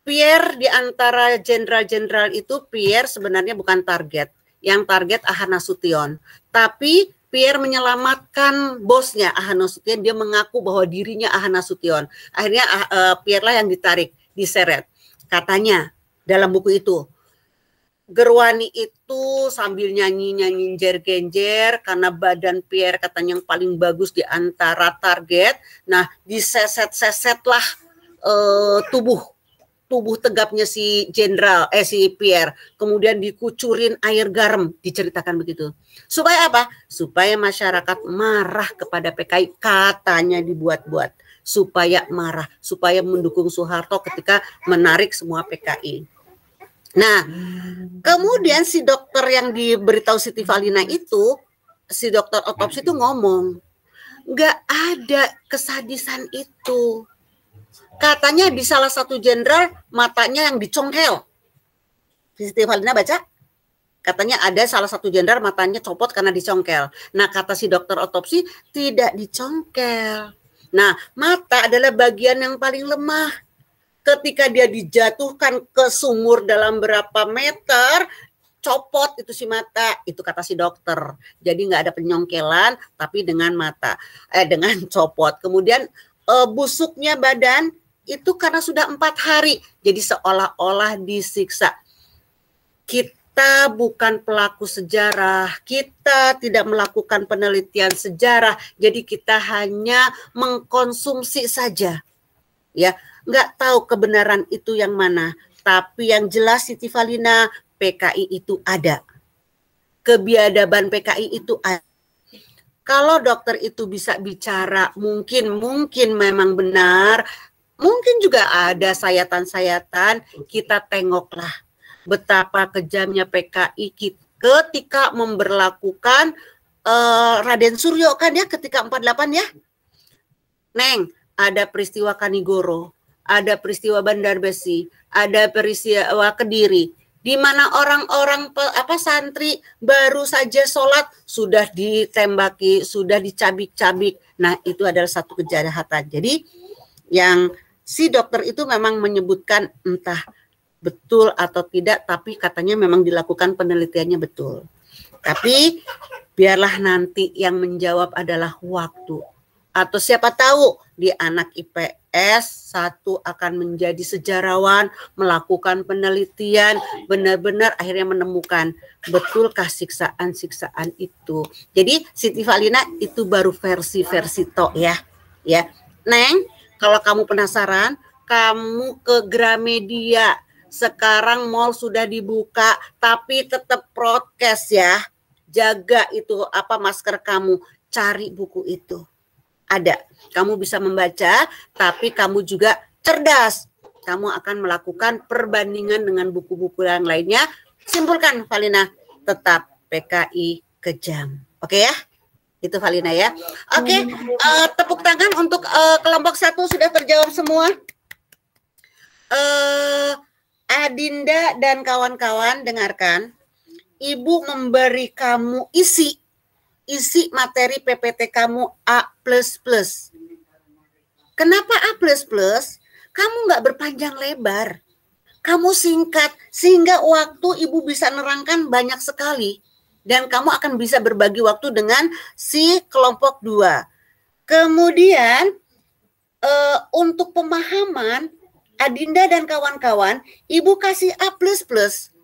Pierre di antara jenderal-jenderal itu, Pierre sebenarnya bukan target. Yang target Ahana Sution. Tapi Pierre menyelamatkan bosnya Ahana Sution. Dia mengaku bahwa dirinya Ahana Sution. Akhirnya Pierre lah yang ditarik, diseret. Katanya dalam buku itu, Gerwani itu sambil nyanyi-nyanyi genjer karena badan Pierre katanya yang paling bagus di antara target. Nah, diseset-sesetlah tubuh tegapnya si Pierre, kemudian dikucurin air garam, diceritakan begitu. Supaya apa? Supaya masyarakat marah kepada PKI, katanya dibuat-buat. Supaya marah, supaya mendukung Soeharto ketika menarik semua PKI. Nah, kemudian si dokter yang diberitahu Siti Falina itu, si dokter otopsi itu ngomong, nggak ada kesadisan itu. Katanya di salah satu jenderal matanya yang dicongkel. Siti Falina baca, katanya ada salah satu jenderal matanya copot karena dicongkel. Nah, kata si dokter otopsi tidak dicongkel. Nah, mata adalah bagian yang paling lemah. Ketika dia dijatuhkan ke sumur dalam berapa meter, copot itu si mata, itu kata si dokter. Jadi nggak ada penyongkelan, tapi dengan mata, dengan copot. Kemudian busuknya badan itu karena sudah 4 hari, jadi seolah-olah disiksa. Kita bukan pelaku sejarah, kita tidak melakukan penelitian sejarah, jadi kita hanya mengkonsumsi saja. Ya, nggak tahu kebenaran itu yang mana, tapi yang jelas Siti Falina, PKI itu ada. Kebiadaban PKI itu ada. Kalau dokter itu bisa bicara, mungkin memang benar, mungkin juga ada sayatan-sayatan, kita tengoklah. betapa kejamnya PKI ketika memberlakukan Raden Suryo kan ya ketika 48 ya. Neng, ada peristiwa Kanigoro, ada peristiwa Bandar Besi, ada peristiwa Kediri, di mana orang-orang santri baru saja sholat sudah ditembaki, sudah dicabik-cabik. Nah, itu adalah satu kejahatan. Jadi yang si dokter itu memang menyebutkan entah betul atau tidak, tapi katanya memang dilakukan penelitiannya betul. Tapi biarlah nanti yang menjawab adalah waktu. Atau siapa tahu di anak IPS satu akan menjadi sejarawan, melakukan penelitian, benar-benar akhirnya menemukan betulkah siksaan-siksaan itu. Jadi Siti Valina itu baru versi-versi tok ya. Ya, Neng, kalau kamu penasaran, kamu ke Gramedia. Sekarang mall sudah dibuka, tapi tetap prokes ya. Jaga itu masker kamu, cari buku itu. Ada, kamu bisa membaca, tapi kamu juga cerdas. Kamu akan melakukan perbandingan dengan buku-buku yang lainnya. Simpulkan, Valina, tetap PKI kejam. Oke ya? Itu Valina ya. Oke, tepuk tangan untuk kelompok 1 sudah terjawab semua. Adinda dan kawan-kawan dengarkan. Ibu memberi kamu isi materi PPT kamu A++. Kenapa A++? Kamu nggak berpanjang lebar. Kamu singkat, sehingga waktu ibu bisa nerangkan banyak sekali. Dan kamu akan bisa berbagi waktu dengan si kelompok 2. Kemudian, untuk pemahaman, Adinda dan kawan-kawan, ibu kasih A++.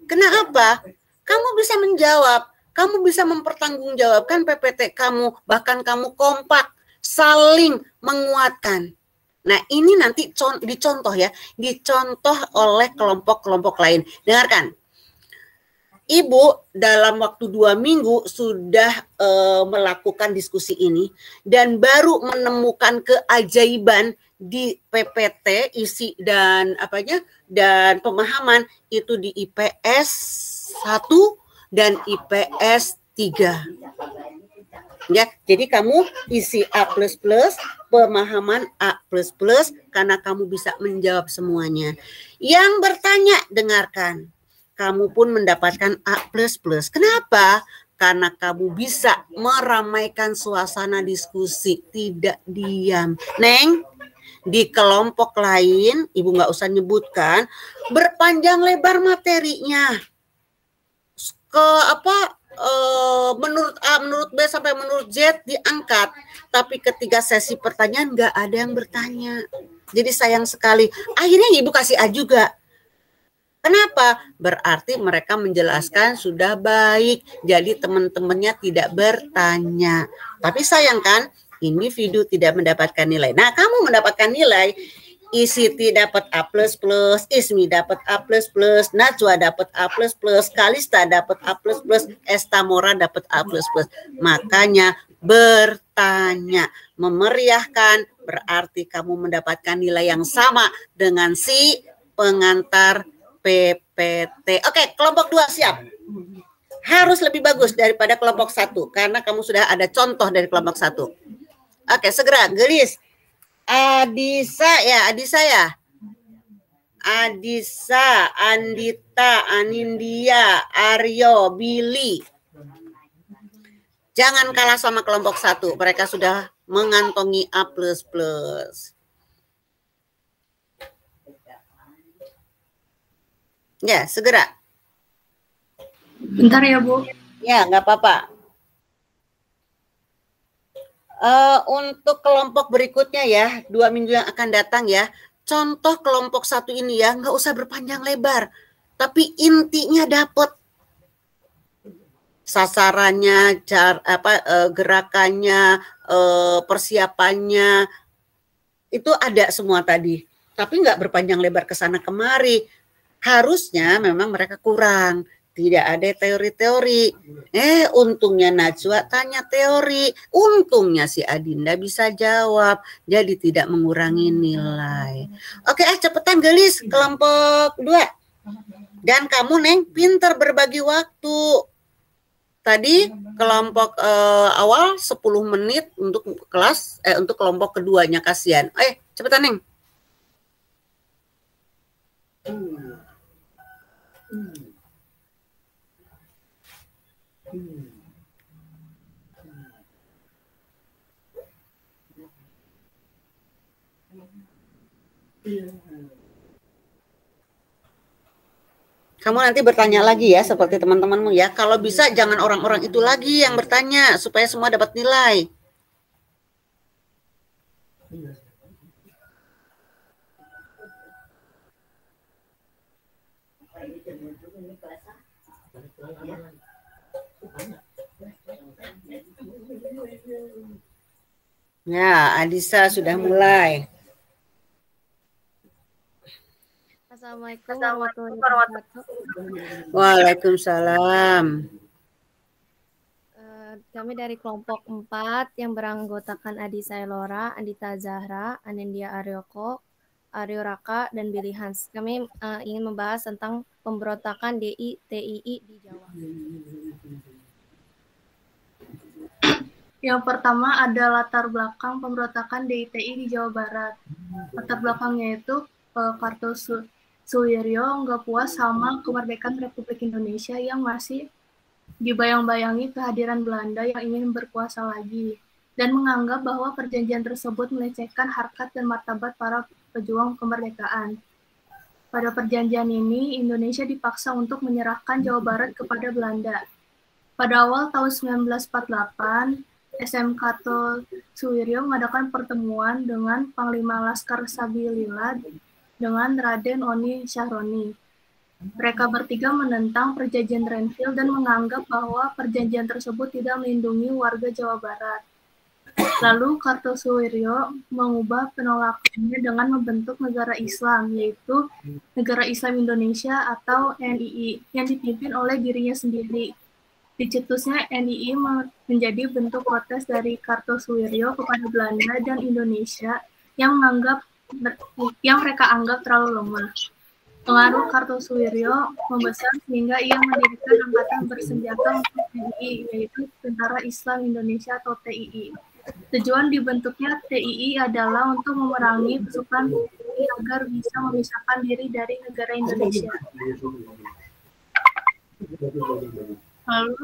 Kenapa? Kamu bisa menjawab. Kamu bisa mempertanggungjawabkan PPT kamu, bahkan kamu kompak, saling menguatkan. Nah, ini nanti dicontoh ya, dicontoh oleh kelompok-kelompok lain. Dengarkan, Ibu dalam waktu 2 minggu sudah melakukan diskusi ini dan baru menemukan keajaiban di PPT isi dan dan pemahaman itu di IPS 1 dan IPS 3. Ya, jadi kamu isi A++, pemahaman A++, karena kamu bisa menjawab semuanya. Yang bertanya, dengarkan. Kamu pun mendapatkan A++. Kenapa? Karena kamu bisa meramaikan suasana diskusi, tidak diam. Neng, di kelompok lain, Ibu nggak usah nyebutkan, berpanjang lebar materinya. Menurut A, menurut B sampai menurut Z diangkat, tapi ketika sesi pertanyaan nggak ada yang bertanya. Jadi sayang sekali. Akhirnya Ibu kasih A juga. Kenapa? Berarti mereka menjelaskan sudah baik. Jadi teman-temannya tidak bertanya. Tapi sayang kan, individu tidak mendapatkan nilai. Nah, kamu mendapatkan nilai. Isiti dapat A++, Ismi dapat A++, Najwa dapat A++, Kalista dapat A++, Estamora dapat A++. Makanya bertanya, memeriahkan, berarti kamu mendapatkan nilai yang sama dengan si pengantar PPT. Oke, kelompok 2 siap. Harus lebih bagus daripada kelompok 1 karena kamu sudah ada contoh dari kelompok 1. Oke, segera gelis. Adisa, Andita, Anindya, Aryo, Billy. Jangan kalah sama kelompok 1. Mereka sudah mengantongi A++. Ya, segera. Bentar ya, Bu. Ya, nggak apa-apa. Untuk kelompok berikutnya ya, 2 minggu yang akan datang ya, contoh kelompok 1 ini ya, nggak usah berpanjang lebar, tapi intinya dapat sasarannya, gerakannya, persiapannya, itu ada semua tadi, tapi nggak berpanjang lebar ke sana kemari. Harusnya memang mereka kurang. Tidak ada teori-teori. Untungnya Najwa tanya teori. Untungnya si Adinda bisa jawab. Jadi tidak mengurangi nilai. Oke, cepetan gelis kelompok 2. Dan kamu Neng pinter berbagi waktu. Tadi kelompok awal 10 menit untuk kelas untuk kelompok keduanya, kasihan. Cepetan Neng. Kamu nanti bertanya lagi ya seperti teman-temanmu ya. Kalau bisa jangan orang-orang itu lagi yang bertanya supaya semua dapat nilai. Ya, Adisa sudah mulai. Assalamualaikum warahmatullahi wabarakatuh. Waalaikumsalam. Kami dari kelompok 4 yang beranggotakan Adisa Elora, Andita Zahra, Anindya Aryoko, Aryo Raka, dan Billy Hans. Kami ingin membahas tentang pemberontakan DI TII di Jawa. Yang pertama ada latar belakang pemberontakan DITI di Jawa Barat. Latar belakangnya itu Kartosuwiryo nggak puas sama kemerdekaan Republik Indonesia yang masih dibayang-bayangi kehadiran Belanda yang ingin berkuasa lagi, dan menganggap bahwa perjanjian tersebut melecehkan harkat dan martabat para pejuang kemerdekaan. Pada perjanjian ini, Indonesia dipaksa untuk menyerahkan Jawa Barat kepada Belanda. Pada awal tahun 1948, SM Kartosuwiryo mengadakan pertemuan dengan Panglima Laskar Sabilillah dengan Raden Oni Syahroni. Mereka bertiga menentang perjanjian Renville dan menganggap bahwa perjanjian tersebut tidak melindungi warga Jawa Barat. Lalu Kartosuwiryo mengubah penolakannya dengan membentuk negara Islam, yaitu Negara Islam Indonesia atau NII, yang dipimpin oleh dirinya sendiri. Dicetusnya NII menjadi bentuk protes dari Kartosuwiryo kepada Belanda dan Indonesia yang mereka anggap terlalu lemah. Pengaruh Kartosuwiryo membesar sehingga ia mendirikan angkatan bersenjata untuk TII, yaitu Tentara Islam Indonesia atau TII. Tujuan dibentuknya TII adalah untuk memerangi pasukan TII agar bisa memisahkan diri dari negara Indonesia. Lalu,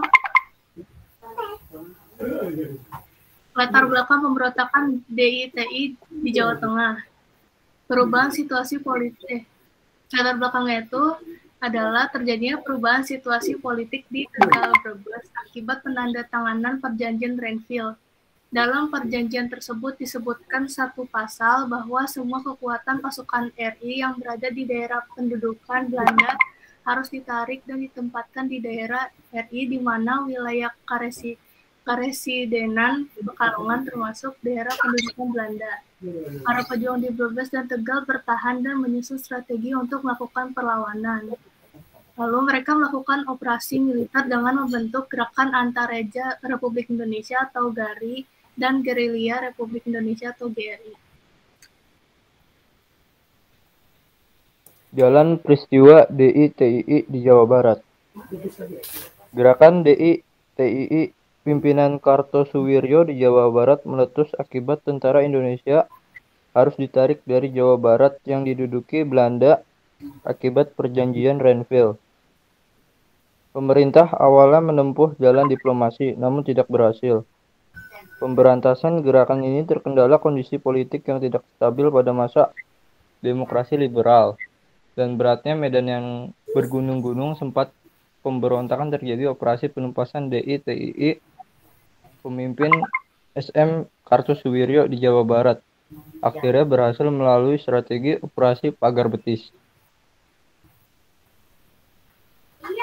latar belakang pemberontakan DITI di Jawa Tengah. Perubahan situasi politik. Latar belakangnya itu adalah terjadinya perubahan situasi politik di Tegal Brebes akibat penandatanganan perjanjian Renville. Dalam perjanjian tersebut disebutkan satu pasal bahwa semua kekuatan pasukan RI yang berada di daerah pendudukan Belanda harus ditarik dan ditempatkan di daerah RI di mana wilayah Karesidenan Pekalongan termasuk daerah pendudukan Belanda. Para pejuang di Brebes dan Tegal bertahan dan menyusun strategi untuk melakukan perlawanan. Lalu mereka melakukan operasi militer dengan membentuk Gerakan Antareja Republik Indonesia atau GARI dan Gerilya Republik Indonesia atau GRI. Jalan peristiwa DI-TII di Jawa Barat. Gerakan DI-TII pimpinan Kartosuwiryo di Jawa Barat meletus akibat tentara Indonesia harus ditarik dari Jawa Barat yang diduduki Belanda akibat perjanjian Renville. Pemerintah awalnya menempuh jalan diplomasi, namun tidak berhasil. Pemberantasan gerakan ini terkendala kondisi politik yang tidak stabil pada masa demokrasi liberal. Dan beratnya medan yang bergunung-gunung sempat pemberontakan terjadi operasi penumpasan DI-TII pemimpin SM Kartosuwiryo di Jawa Barat. Akhirnya berhasil melalui strategi operasi pagar betis.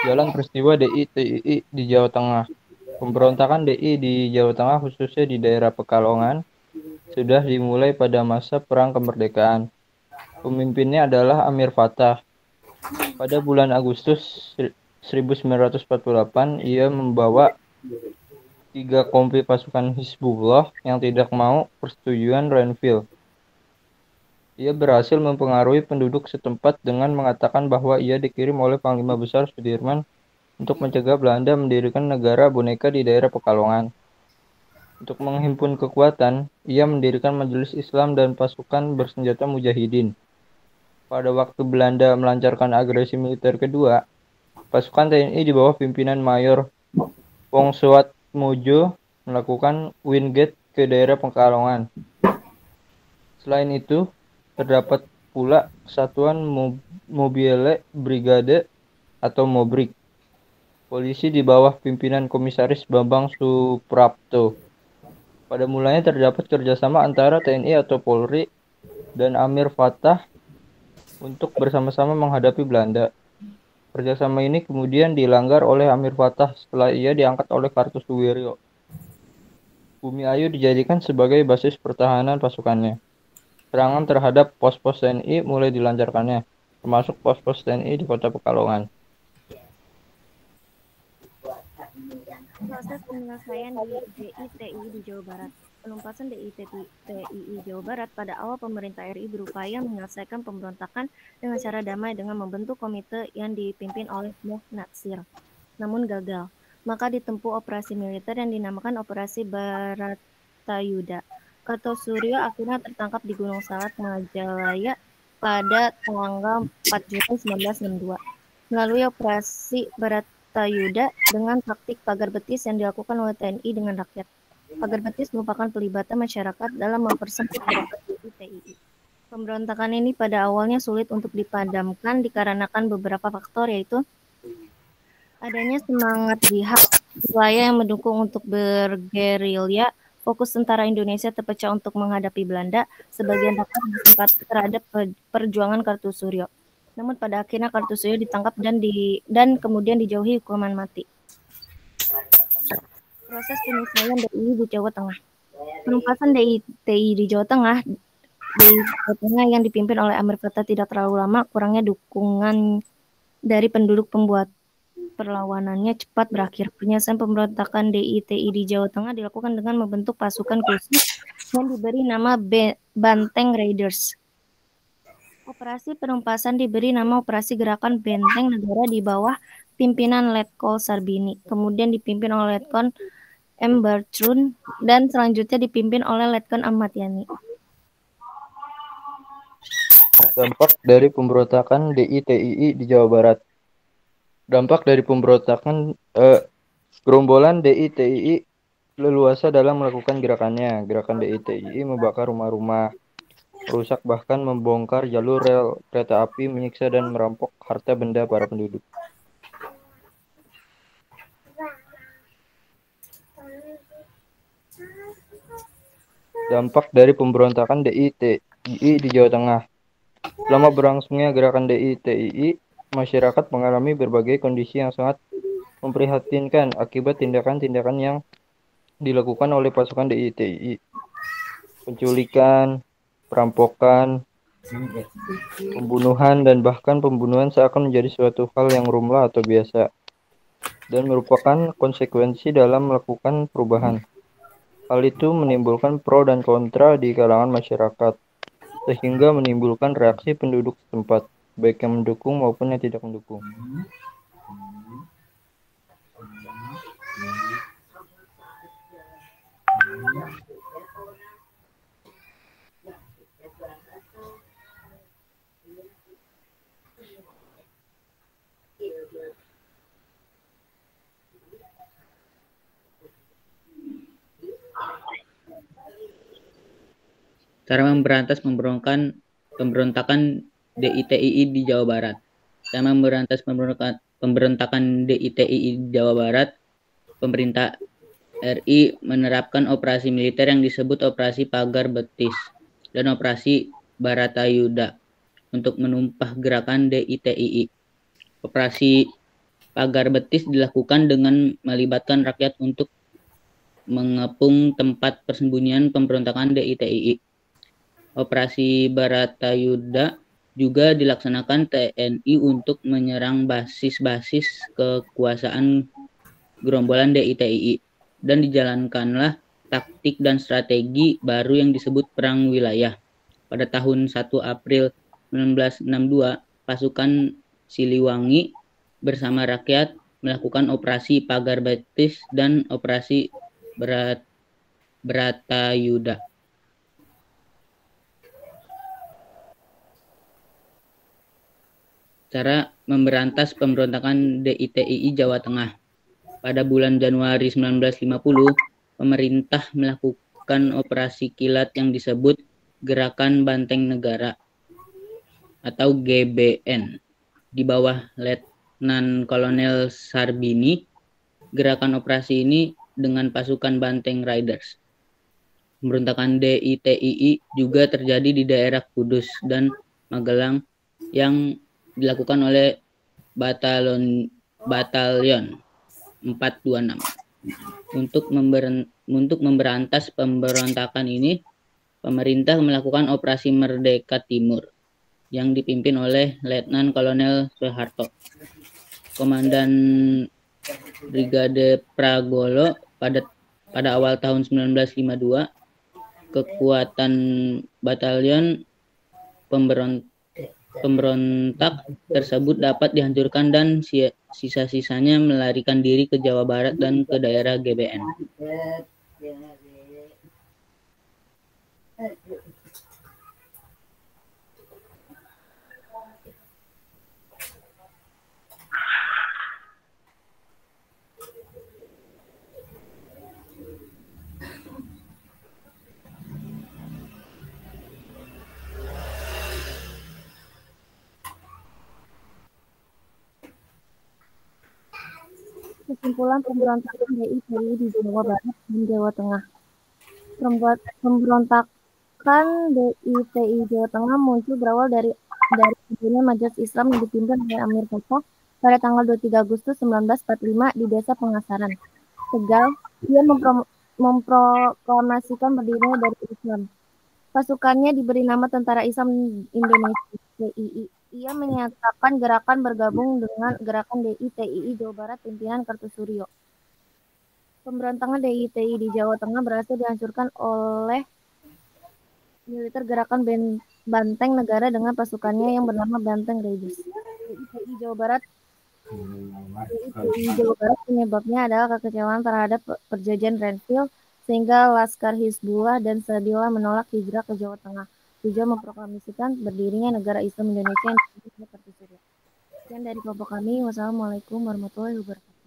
Jalan peristiwa DI-TII di Jawa Tengah. Pemberontakan DI di Jawa Tengah khususnya di daerah Pekalongan sudah dimulai pada masa Perang Kemerdekaan. Pemimpinnya adalah Amir Fattah. Pada bulan Agustus 1948, ia membawa 3 kompi pasukan Hizbullah yang tidak mau persetujuan Renville. Ia berhasil mempengaruhi penduduk setempat dengan mengatakan bahwa ia dikirim oleh Panglima Besar Sudirman untuk mencegah Belanda mendirikan negara boneka di daerah Pekalongan. Untuk menghimpun kekuatan, ia mendirikan Majelis Islam dan pasukan bersenjata Mujahidin. Pada waktu Belanda melancarkan agresi militer kedua, pasukan TNI di bawah pimpinan Mayor Wong Swat Mojo melakukan Wingate ke daerah Pekalongan. Selain itu, terdapat pula Satuan Mobile Brigade atau Mobrik, polisi di bawah pimpinan Komisaris Bambang Suprapto. Pada mulanya terdapat kerjasama antara TNI atau Polri dan Amir Fattah untuk bersama-sama menghadapi Belanda. Kerjasama ini kemudian dilanggar oleh Amir Fattah setelah ia diangkat oleh Kartosuwiryo. Bumi Ayu dijadikan sebagai basis pertahanan pasukannya. Serangan terhadap pos-pos TNI mulai dilancarkannya, termasuk pos-pos TNI di kota Pekalongan. Proses penyelesaian di DITI di Jawa Barat. Penumpasan DITI Jawa Barat pada awal pemerintah RI berupaya menyelesaikan pemberontakan dengan cara damai dengan membentuk komite yang dipimpin oleh Moh Natsir. Namun gagal. Maka ditempuh operasi militer yang dinamakan Operasi Baratayuda. Kartosuryo akhirnya tertangkap di Gunung Salak, Majalaya pada tanggal 4 Juni 1962. Melalui Operasi Baratayuda dengan taktik pagar betis yang dilakukan oleh TNI dengan rakyat. Pagar betis merupakan pelibatan masyarakat dalam mempersempit gerakan DITI. Pemberontakan ini pada awalnya sulit untuk dipadamkan dikarenakan beberapa faktor, yaitu adanya semangat jihad, wilayah yang mendukung untuk bergerilya, fokus tentara Indonesia terpecah untuk menghadapi Belanda, sebagian rakyat bersimpati terhadap perjuangan Kartosuryo. Namun pada akhirnya Kartosuryo ditangkap dan kemudian dijauhi hukuman mati. Proses penyelesaian DII di Jawa Tengah. Penumpasan DITI di Jawa Tengah yang dipimpin oleh Amir Fattah tidak terlalu lama, kurangnya dukungan dari penduduk pembuat perlawanannya cepat berakhir. Penyelesaian pemberontakan DITI di Jawa Tengah dilakukan dengan membentuk pasukan khusus yang diberi nama Banteng Raiders. Operasi penumpasan diberi nama Operasi Gerakan Benteng Negara di bawah pimpinan Letkol Sarbini, kemudian dipimpin oleh Letkol M. Bartrun, dan selanjutnya dipimpin oleh Letkol Ahmad Yani. Dampak dari pemberontakan DITI di Jawa Barat. Dampak dari pemberontakan gerombolan DITI leluasa dalam melakukan gerakannya. Gerakan DITI membakar rumah-rumah, merusak bahkan membongkar jalur rel kereta api, menyiksa dan merampok harta benda para penduduk. Dampak dari pemberontakan DITI di Jawa Tengah. Selama berlangsungnya gerakan DITI, masyarakat mengalami berbagai kondisi yang sangat memprihatinkan akibat tindakan-tindakan yang dilakukan oleh pasukan DITI. Penculikan, perampokan, pembunuhan, dan bahkan pembunuhan seakan menjadi suatu hal yang lumrah atau biasa, dan merupakan konsekuensi dalam melakukan perubahan. Hal itu menimbulkan pro dan kontra di kalangan masyarakat, sehingga menimbulkan reaksi penduduk setempat, baik yang mendukung maupun yang tidak mendukung. Cara memberantas pemberontakan DITI di Jawa Barat. Cara memberantas pemberontakan DITI di Jawa Barat, pemerintah RI menerapkan operasi militer yang disebut Operasi Pagar Betis dan Operasi Baratayuda untuk menumpah gerakan DITI. Operasi Pagar Betis dilakukan dengan melibatkan rakyat untuk mengepung tempat persembunyian pemberontakan DITI. Operasi Baratayuda juga dilaksanakan TNI untuk menyerang basis-basis kekuasaan gerombolan DITI, dan dijalankanlah taktik dan strategi baru yang disebut perang wilayah. pada tahun 1 April 1962, pasukan Siliwangi bersama rakyat melakukan operasi Pagar Betis dan operasi Bratayuda. Cara memberantas pemberontakan DITII Jawa Tengah. Pada bulan Januari 1950, pemerintah melakukan operasi kilat yang disebut Gerakan Banteng Negara atau GBN di bawah Letnan Kolonel Sarbini. Gerakan operasi ini dengan pasukan Banteng Riders. Pemberontakan DITII juga terjadi di daerah Kudus dan Magelang yang dilakukan oleh Batalion 426. Untuk memberantas pemberontakan ini, pemerintah melakukan operasi Merdeka Timur yang dipimpin oleh Letnan Kolonel Soeharto. Komandan Brigade Pragolo pada awal tahun 1952, kekuatan batalion pemberontak tersebut dapat dihancurkan dan sisa-sisanya melarikan diri ke Jawa Barat dan ke daerah GBN. Kesimpulan pemberontakan DITII di Jawa Barat dan Jawa Tengah. Pemberontakan DITII Jawa Tengah muncul berawal dari berdirinya Majelis Islam yang dipimpin oleh Amir Pasha pada tanggal 23 Agustus 1945 di Desa Pengasaran, Tegal. Dia memproklamasikan berdirinya dari Islam. Pasukannya diberi nama Tentara Islam Indonesia (TII). Ia menyatakan gerakan bergabung dengan gerakan DITII Jawa Barat pimpinan Kartosuryo. Pemberontakan DITII di Jawa Tengah berhasil dihancurkan oleh militer gerakan Banteng Negara dengan pasukannya yang bernama Banteng Riders. DITII Jawa Barat penyebabnya adalah kekecewaan terhadap perjanjian Renville, sehingga Laskar Hizbullah dan Sadillah menolak hijrah ke Jawa Tengah. Tujuan memproklamasikan berdirinya negara Islam Indonesia yang dipimpin oleh Kartosuryo. Sekian dari kelompok kami. Wassalamualaikum warahmatullahi wabarakatuh.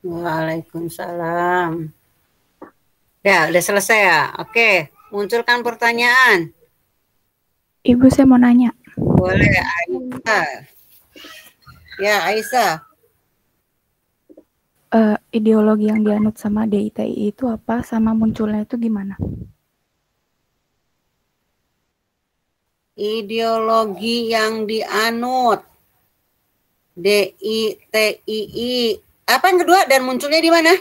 Waalaikumsalam. Ya, udah selesai ya? Oke, munculkan pertanyaan. Ibu, saya mau nanya. Boleh, Aisyah. Ya, Aisyah. Ideologi yang dianut sama DITII itu apa? Sama munculnya itu gimana? Ideologi yang dianut DITII. Apa yang kedua dan munculnya di mana?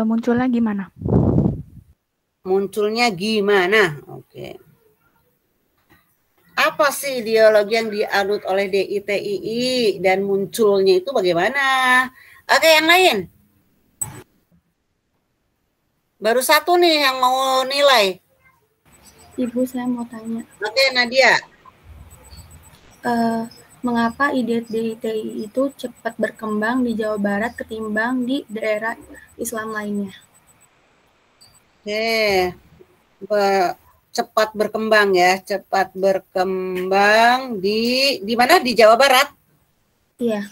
Munculnya gimana? Munculnya gimana? Oke. Apa sih ideologi yang dianut oleh DITII dan munculnya itu bagaimana? Oke, yang lain. Baru satu nih yang mau nilai. Ibu, saya mau tanya. Oke, Nadia. Mengapa ide DITII itu cepat berkembang di Jawa Barat ketimbang di daerah Islam lainnya? Oke. Cepat berkembang ya, cepat berkembang di mana? Di Jawa Barat? Iya.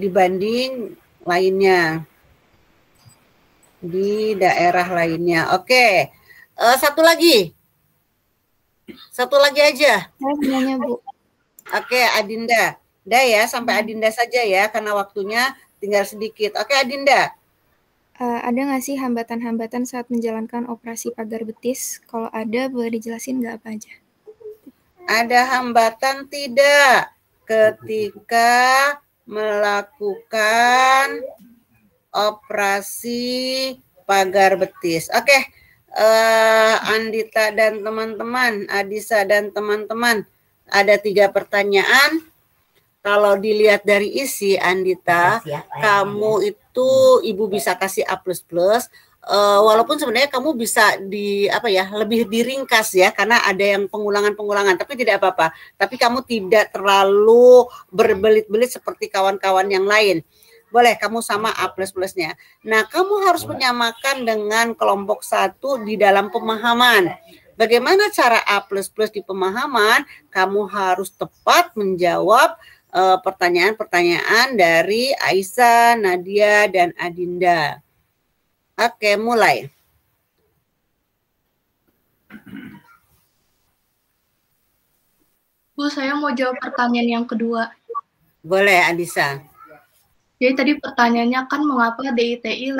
Dibanding lainnya. Di daerah lainnya. Oke. Satu lagi aja. Saya nanya, Bu. Oke, Adinda. Udah ya, sampai Adinda saja ya, karena waktunya tinggal sedikit. Oke, Adinda. Ada nggak sih hambatan-hambatan saat menjalankan operasi Pagar Betis? Kalau ada, boleh dijelasin nggak apa aja? Ada hambatan tidak ketika melakukan operasi Pagar Betis? Oke. Andita dan teman-teman, Adisa dan teman-teman, ada 3 pertanyaan. Kalau dilihat dari isi, Andita, kamu itu Ibu bisa kasih A++, walaupun sebenarnya kamu bisa lebih diringkas ya, karena ada yang pengulangan-pengulangan, tapi tidak apa-apa. Tapi kamu tidak terlalu berbelit-belit seperti kawan-kawan yang lain. Boleh kamu sama A++-nya. Nah, kamu harus menyamakan dengan kelompok 1 di dalam pemahaman. Bagaimana cara A++ di pemahaman? Kamu harus tepat menjawab pertanyaan-pertanyaan dari Aisyah, Nadia, dan Adinda. Oke, mulai. Bu, saya mau jawab pertanyaan yang kedua. Boleh, Adisa. Jadi tadi pertanyaannya kan mengapa DITI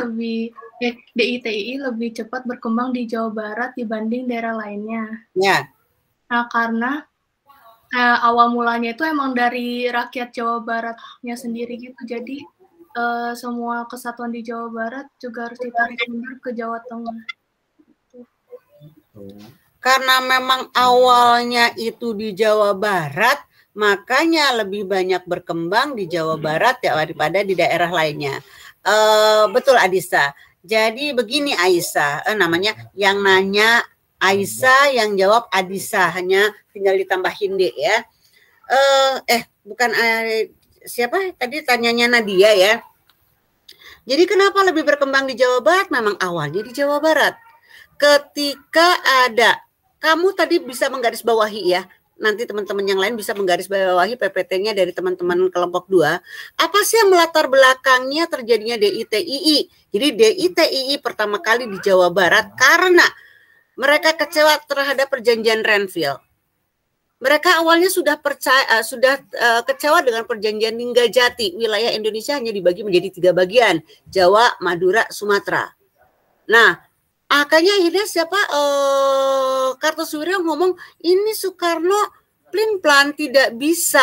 lebih cepat berkembang di Jawa Barat dibanding daerah lainnya? Ya. Nah, karena awal mulanya itu emang dari rakyat Jawa Baratnya sendiri gitu. Jadi semua kesatuan di Jawa Barat juga harus ditarik mundur ke Jawa Tengah. Karena memang awalnya itu di Jawa Barat, makanya lebih banyak berkembang di Jawa Barat ya daripada di daerah lainnya. Betul, Adisa. Jadi begini, Aisyah, yang nanya Aisyah, yang jawab Adisa, hanya tinggal ditambahin D ya. Bukan siapa tadi tanyanya Nadia ya. Jadi kenapa lebih berkembang di Jawa Barat? Memang awalnya di Jawa Barat. Ketika ada, kamu tadi bisa menggarisbawahi ya. Nanti teman-teman yang lain bisa menggarisbawahi PPT-nya dari teman-teman kelompok 2. Apa sih yang melatar belakangnya terjadinya DITII? Jadi DITII pertama kali di Jawa Barat karena mereka kecewa terhadap perjanjian Renville. Mereka awalnya sudah kecewa dengan perjanjian Ninggajati. Wilayah Indonesia hanya dibagi menjadi 3 bagian, Jawa, Madura, Sumatera. Nah, akhirnya siapa Kartosuwiryo ngomong ini Soekarno plin-plan tidak bisa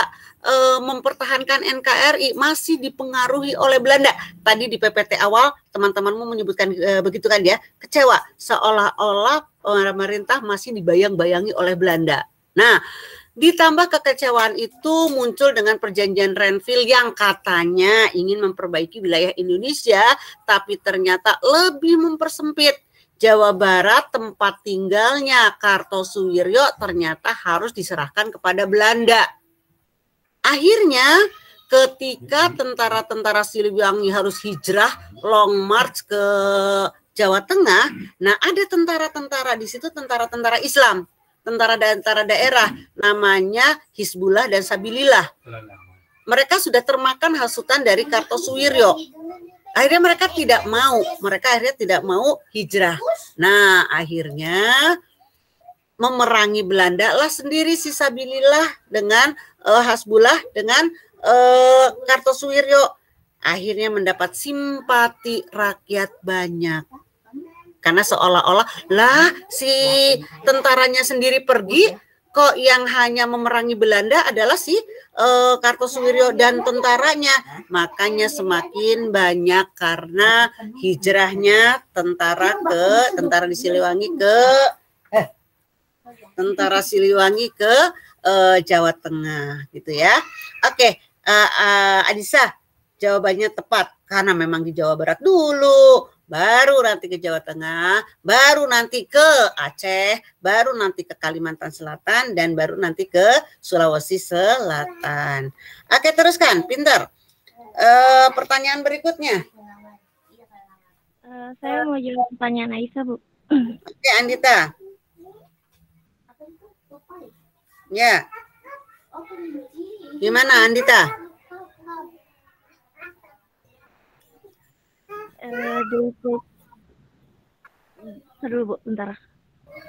mempertahankan NKRI, masih dipengaruhi oleh Belanda. Tadi di PPT awal teman-temanmu menyebutkan begitu kan ya, kecewa seolah-olah pemerintah masih dibayang-bayangi oleh Belanda. Nah, ditambah kekecewaan itu muncul dengan perjanjian Renville yang katanya ingin memperbaiki wilayah Indonesia, tapi ternyata lebih mempersempit. Jawa Barat tempat tinggalnya Kartosuwiryo ternyata harus diserahkan kepada Belanda. Akhirnya ketika tentara-tentara Siliwangi harus hijrah long march ke Jawa Tengah, nah ada tentara-tentara di situ, tentara-tentara Islam, tentara-tentara daerah namanya Hizbullah dan Sabilillah. Mereka sudah termakan hasutan dari Kartosuwiryo. Akhirnya mereka akhirnya tidak mau hijrah. Nah, akhirnya memerangi Belanda lah sendiri si Sabilillah dengan Hizbullah dengan Kartosuwiryo. Akhirnya mendapat simpati rakyat banyak. Karena seolah-olah lah si tentaranya sendiri pergi, kok yang hanya memerangi Belanda adalah si Kartosuwiryo dan tentaranya. Makanya semakin banyak karena hijrahnya tentara di Siliwangi tentara Siliwangi ke Jawa Tengah gitu ya. Oke, Adisa, jawabannya tepat karena memang di Jawa Barat dulu, baru nanti ke Jawa Tengah, baru nanti ke Aceh, baru nanti ke Kalimantan Selatan, dan baru nanti ke Sulawesi Selatan. Oke, teruskan, pintar. Pertanyaan berikutnya. Saya mau jawab pertanyaan Aisyah, Bu. Oke, Andita. Ya. Gimana, Andita? Seru, Bu, bentar.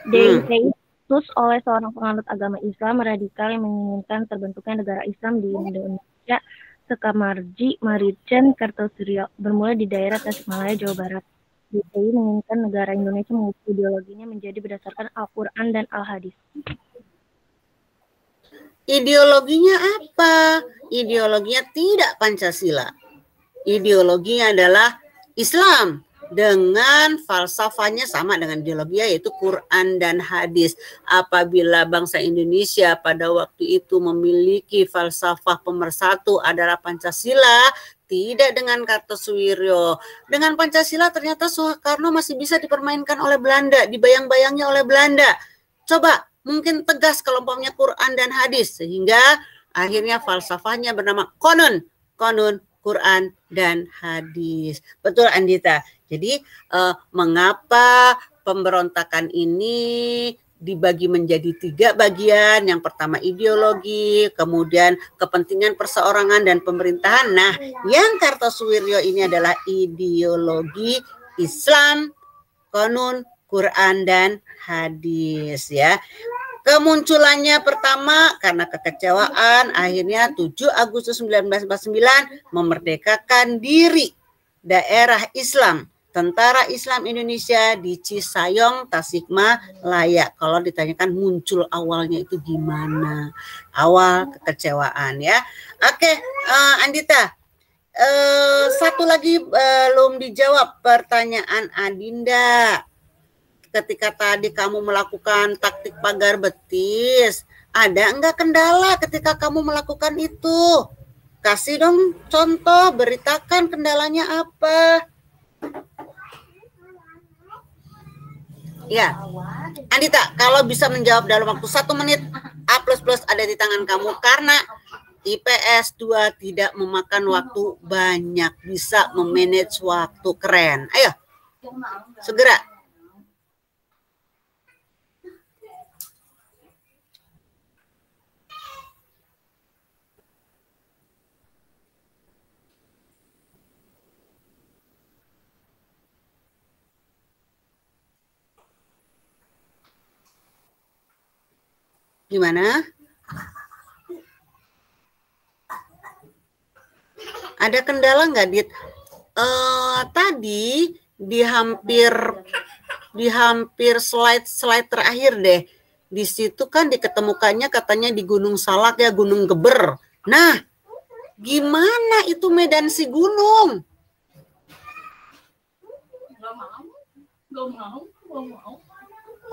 DITI dicetus oleh seorang penganut agama Islam radikal yang menginginkan terbentuknya negara Islam di Indonesia. Sekamarji Marican Kartosuwiryo bermula di daerah Tasikmalaya, Jawa Barat. DITI menginginkan negara Indonesia mengubah ideologinya menjadi berdasarkan Al-Quran dan Al-Hadis. Ideologinya apa? Ideologinya tidak Pancasila. Ideologinya adalah Islam dengan falsafahnya sama dengan ideologi yaitu Quran dan hadis. Apabila bangsa Indonesia pada waktu itu memiliki falsafah pemersatu adalah Pancasila, Tidak dengan Kartosuwiryo. Dengan Pancasila ternyata Soekarno masih bisa dipermainkan oleh Belanda, dibayang-bayangnya oleh Belanda. Coba mungkin tegas kelompoknya Quran dan hadis, sehingga akhirnya falsafahnya bernama Konun, Quran dan hadis. Betul Andita. Jadi mengapa pemberontakan ini dibagi menjadi 3 bagian. Yang pertama ideologi, kemudian kepentingan perseorangan dan pemerintahan. Nah, yang Kartosuwiryo ini adalah ideologi Islam, Konun, Quran dan hadis ya. Kemunculannya pertama karena kekecewaan, akhirnya 7 Agustus 1949 memerdekakan diri daerah Islam, Tentara Islam Indonesia di Cisayong, Tasikmalaya. Kalau ditanyakan muncul awalnya itu gimana? Awal kekecewaan ya. Oke, Andita. Satu lagi belum dijawab pertanyaan Adinda. Ketika tadi kamu melakukan taktik pagar betis, ada enggak kendala ketika kamu melakukan itu? Kasih dong contoh, beritakan kendalanya apa. Ya, Andita, kalau bisa menjawab dalam waktu 1 menit, A++ ada di tangan kamu karena IPS 2 tidak memakan waktu banyak, bisa memanage waktu, keren. Ayo, segera. Gimana? Ada kendala nggak, Dit? Tadi di hampir slide terakhir deh. Di situ kan diketemukannya katanya di Gunung Salak ya, Gunung Geber. Nah, gimana itu medan si gunung? Gak mau.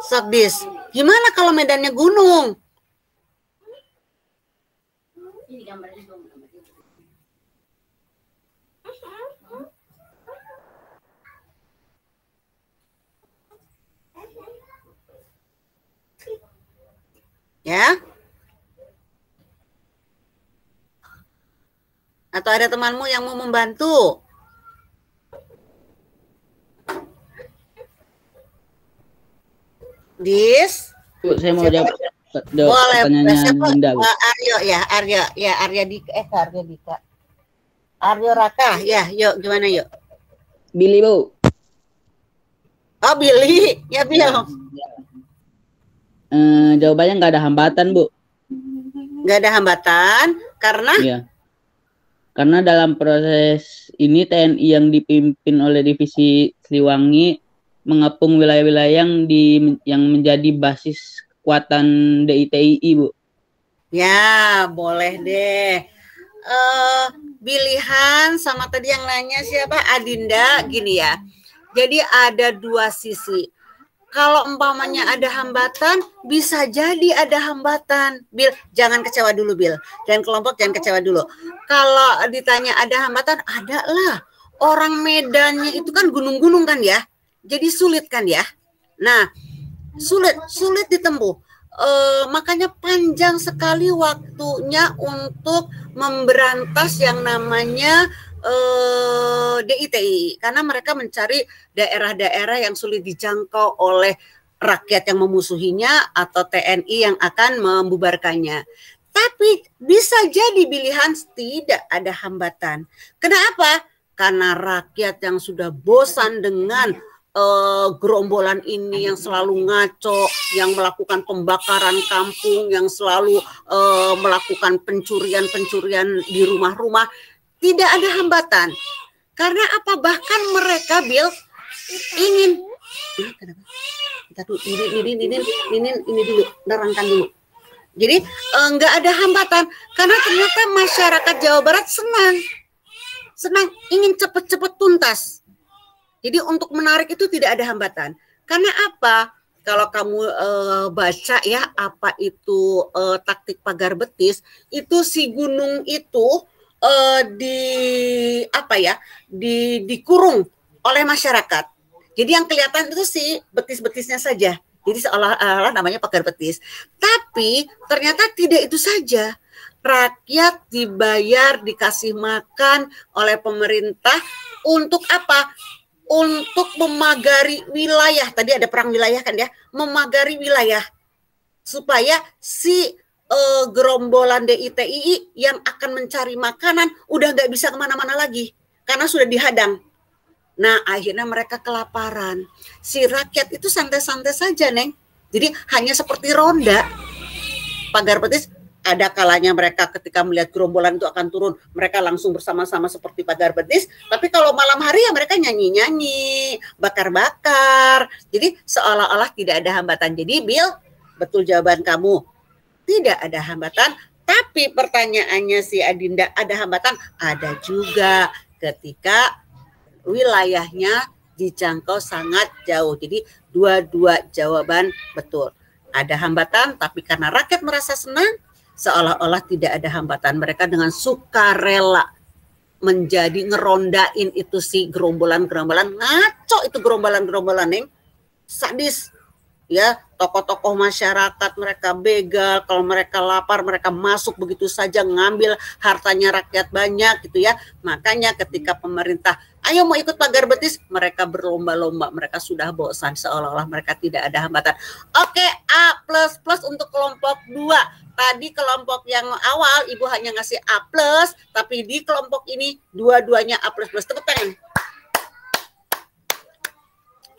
Sakdis, gimana kalau medannya gunung? Ini gambarnya belum. Ya? Atau ada temanmu yang mau membantu? Dis? Bu, saya mau jawab Boleh, pertanyaan Arya Dika. Aryo Raka, ya, yuk, gimana yuk? Billy, Bu. Oh, Billy, ya Bill. Jawabannya nggak ada hambatan, Bu. Nggak ada hambatan, karena? Iya. Karena dalam proses ini TNI yang dipimpin oleh Divisi Siliwangi mengepung wilayah-wilayah yang menjadi basis kekuatan DITII, Bu. Ya, boleh deh. Pilihan sama tadi yang nanya siapa? Adinda, gini ya. Jadi ada 2 sisi. Kalau umpamanya ada hambatan, bisa jadi ada hambatan. Bil, jangan kecewa dulu, Bil. Dan kelompok jangan kecewa dulu. Kalau ditanya ada hambatan, ada lah. Orang Medannya itu kan gunung-gunung kan ya. Jadi sulit kan ya. Nah, sulit ditempuh. Makanya panjang sekali waktunya untuk memberantas yang namanya DITI, karena mereka mencari daerah-daerah yang sulit dijangkau oleh rakyat yang memusuhinya atau TNI yang akan membubarkannya. Tapi bisa jadi pilihan tidak ada hambatan. Kenapa? Karena rakyat yang sudah bosan dengan gerombolan ini yang selalu ngaco, yang melakukan pembakaran kampung, yang selalu melakukan pencurian di rumah-rumah, tidak ada hambatan. Karena apa? Bahkan mereka, Bill, ingin ini dulu, nerangkan dulu. Jadi nggak ada hambatan karena ternyata masyarakat Jawa Barat senang ingin cepat-cepat tuntas. Jadi untuk menarik itu tidak ada hambatan. Karena apa? Kalau kamu baca ya apa itu taktik pagar betis, itu si gunung itu dikurung oleh masyarakat. Jadi yang kelihatan itu sih betis-betisnya saja. Jadi seolah-olah namanya pagar betis. Tapi ternyata tidak itu saja. Rakyat dibayar, dikasih makan oleh pemerintah untuk apa? Untuk memagari wilayah. Tadi ada perang wilayah kan ya? Memagari wilayah. Supaya si gerombolan DITII yang akan mencari makanan udah nggak bisa kemana-mana lagi. Karena sudah dihadang. Nah, akhirnya mereka kelaparan. Si rakyat itu santai-santai saja, Neng. Jadi hanya seperti ronda. Pagar betis, ada kalanya mereka ketika melihat gerombolan itu akan turun, mereka langsung bersama-sama seperti pagar betis. Tapi kalau malam hari ya mereka nyanyi-nyanyi, bakar-bakar. Jadi seolah-olah tidak ada hambatan. Jadi Bill, betul jawaban kamu. Tidak ada hambatan. Tapi pertanyaannya si Adinda, ada hambatan? Ada juga ketika wilayahnya dijangkau sangat jauh. Jadi dua-dua jawaban betul. Ada hambatan, tapi karena rakyat merasa senang, seolah-olah tidak ada hambatan. Mereka dengan sukarela menjadi ngerondain itu si gerombolan-gerombolan. Ngaco itu gerombolan-gerombolan, Neng. Sadis. Ya, tokoh-tokoh masyarakat mereka begal, kalau mereka lapar mereka masuk begitu saja ngambil hartanya rakyat banyak gitu ya. Makanya ketika pemerintah ayo mau ikut pagar betis, mereka berlomba-lomba, mereka sudah bosan seolah-olah mereka tidak ada hambatan. Oke, A++ untuk kelompok 2. Tadi kelompok yang awal Ibu hanya ngasih A+, tapi di kelompok ini dua-duanya A++. Tepuk tangan.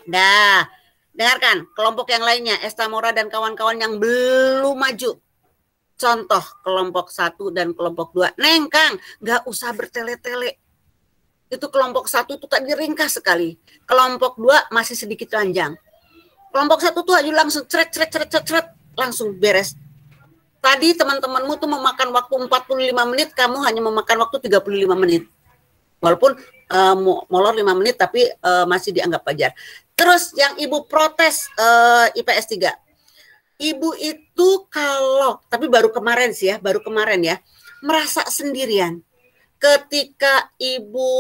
Dah. Dengarkan, kelompok yang lainnya, Estamora dan kawan-kawan yang belum maju. Contoh kelompok 1 dan kelompok 2. Neng, Kang, nggak usah bertele-tele. Itu kelompok 1 tuh tadi ringkas sekali. Kelompok 2 masih sedikit panjang. Kelompok 1 tuh aja langsung cret, langsung beres. Tadi teman-temanmu tuh memakan waktu 45 menit, kamu hanya memakan waktu 35 menit. Walaupun molor 5 menit, tapi masih dianggap wajar. Terus yang Ibu protes IPS 3. Ibu itu kalau, tapi baru kemarin sih ya, merasa sendirian. Ketika Ibu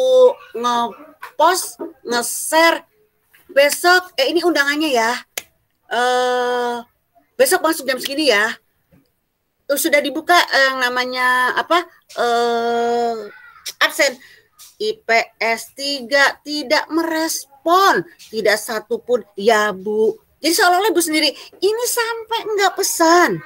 nge-post, nge-share, besok, ini undangannya ya, besok masuk jam segini ya. Sudah dibuka yang namanya apa? Absen. IPS 3 tidak merespon, tidak satu pun ya Bu. Jadi seolah-olah Ibu sendiri, ini sampai enggak pesan.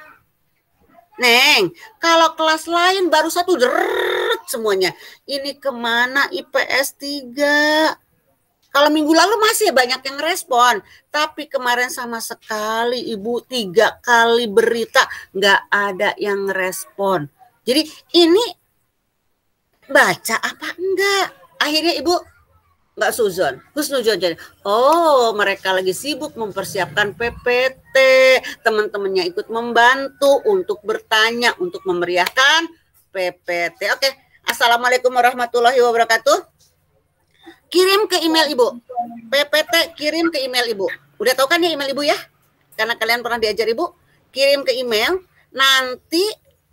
Neng, kalau kelas lain baru satu deret semuanya. Ini kemana IPS 3? Kalau minggu lalu masih banyak yang respon, tapi kemarin sama sekali Ibu 3 kali berita enggak ada yang respon. Jadi ini baca apa enggak? Akhirnya Ibu enggak suzon, husnuzon. Oh, mereka lagi sibuk mempersiapkan PPT. Teman-temannya ikut membantu untuk bertanya, untuk memeriahkan PPT. Oke, Assalamualaikum warahmatullahi wabarakatuh. Kirim ke email Ibu. PPT kirim ke email Ibu. Udah tahu kan ya email Ibu ya? Karena kalian pernah diajar Ibu. Kirim ke email, nanti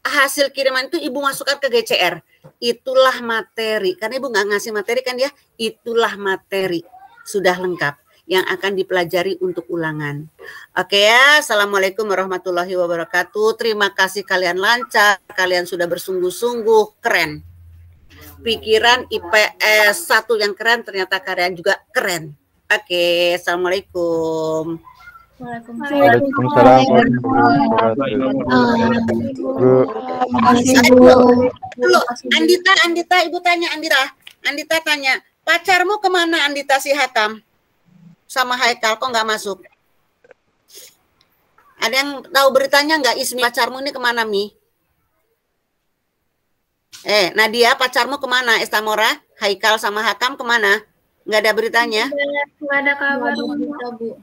hasil kiriman itu Ibu masukkan ke GCR. Itulah materi. Karena Ibu nggak ngasih materi kan ya? Itulah materi. Sudah lengkap. Yang akan dipelajari untuk ulangan. Oke ya. Assalamualaikum warahmatullahi wabarakatuh. Terima kasih kalian lancar. Kalian sudah bersungguh-sungguh. Keren. Pikiran IPS 1 yang keren. Ternyata kalian juga keren. Oke. Assalamualaikum. Waalaikumsalam Dulu, Andita, Ibu tanya Andita tanya, pacarmu kemana Andita si Hakam? Sama Haikal kok nggak masuk? Ada yang tahu beritanya nggak Ismi? Pacarmu ini kemana Mi? Nadia, pacarmu kemana? Estamora, Haikal sama Hakam kemana? Nggak ada beritanya? Nggak ada kabar.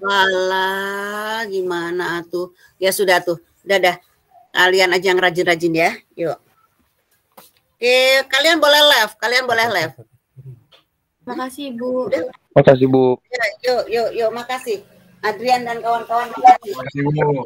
Walah, gimana tuh? Ya sudah tuh, dadah. Kalian aja yang rajin-rajin ya. Yuk. Oke, kalian boleh live. Makasih Bu. Makasih Bu. Yuk, makasih. Adrian dan kawan-kawan. Makasih. Bu.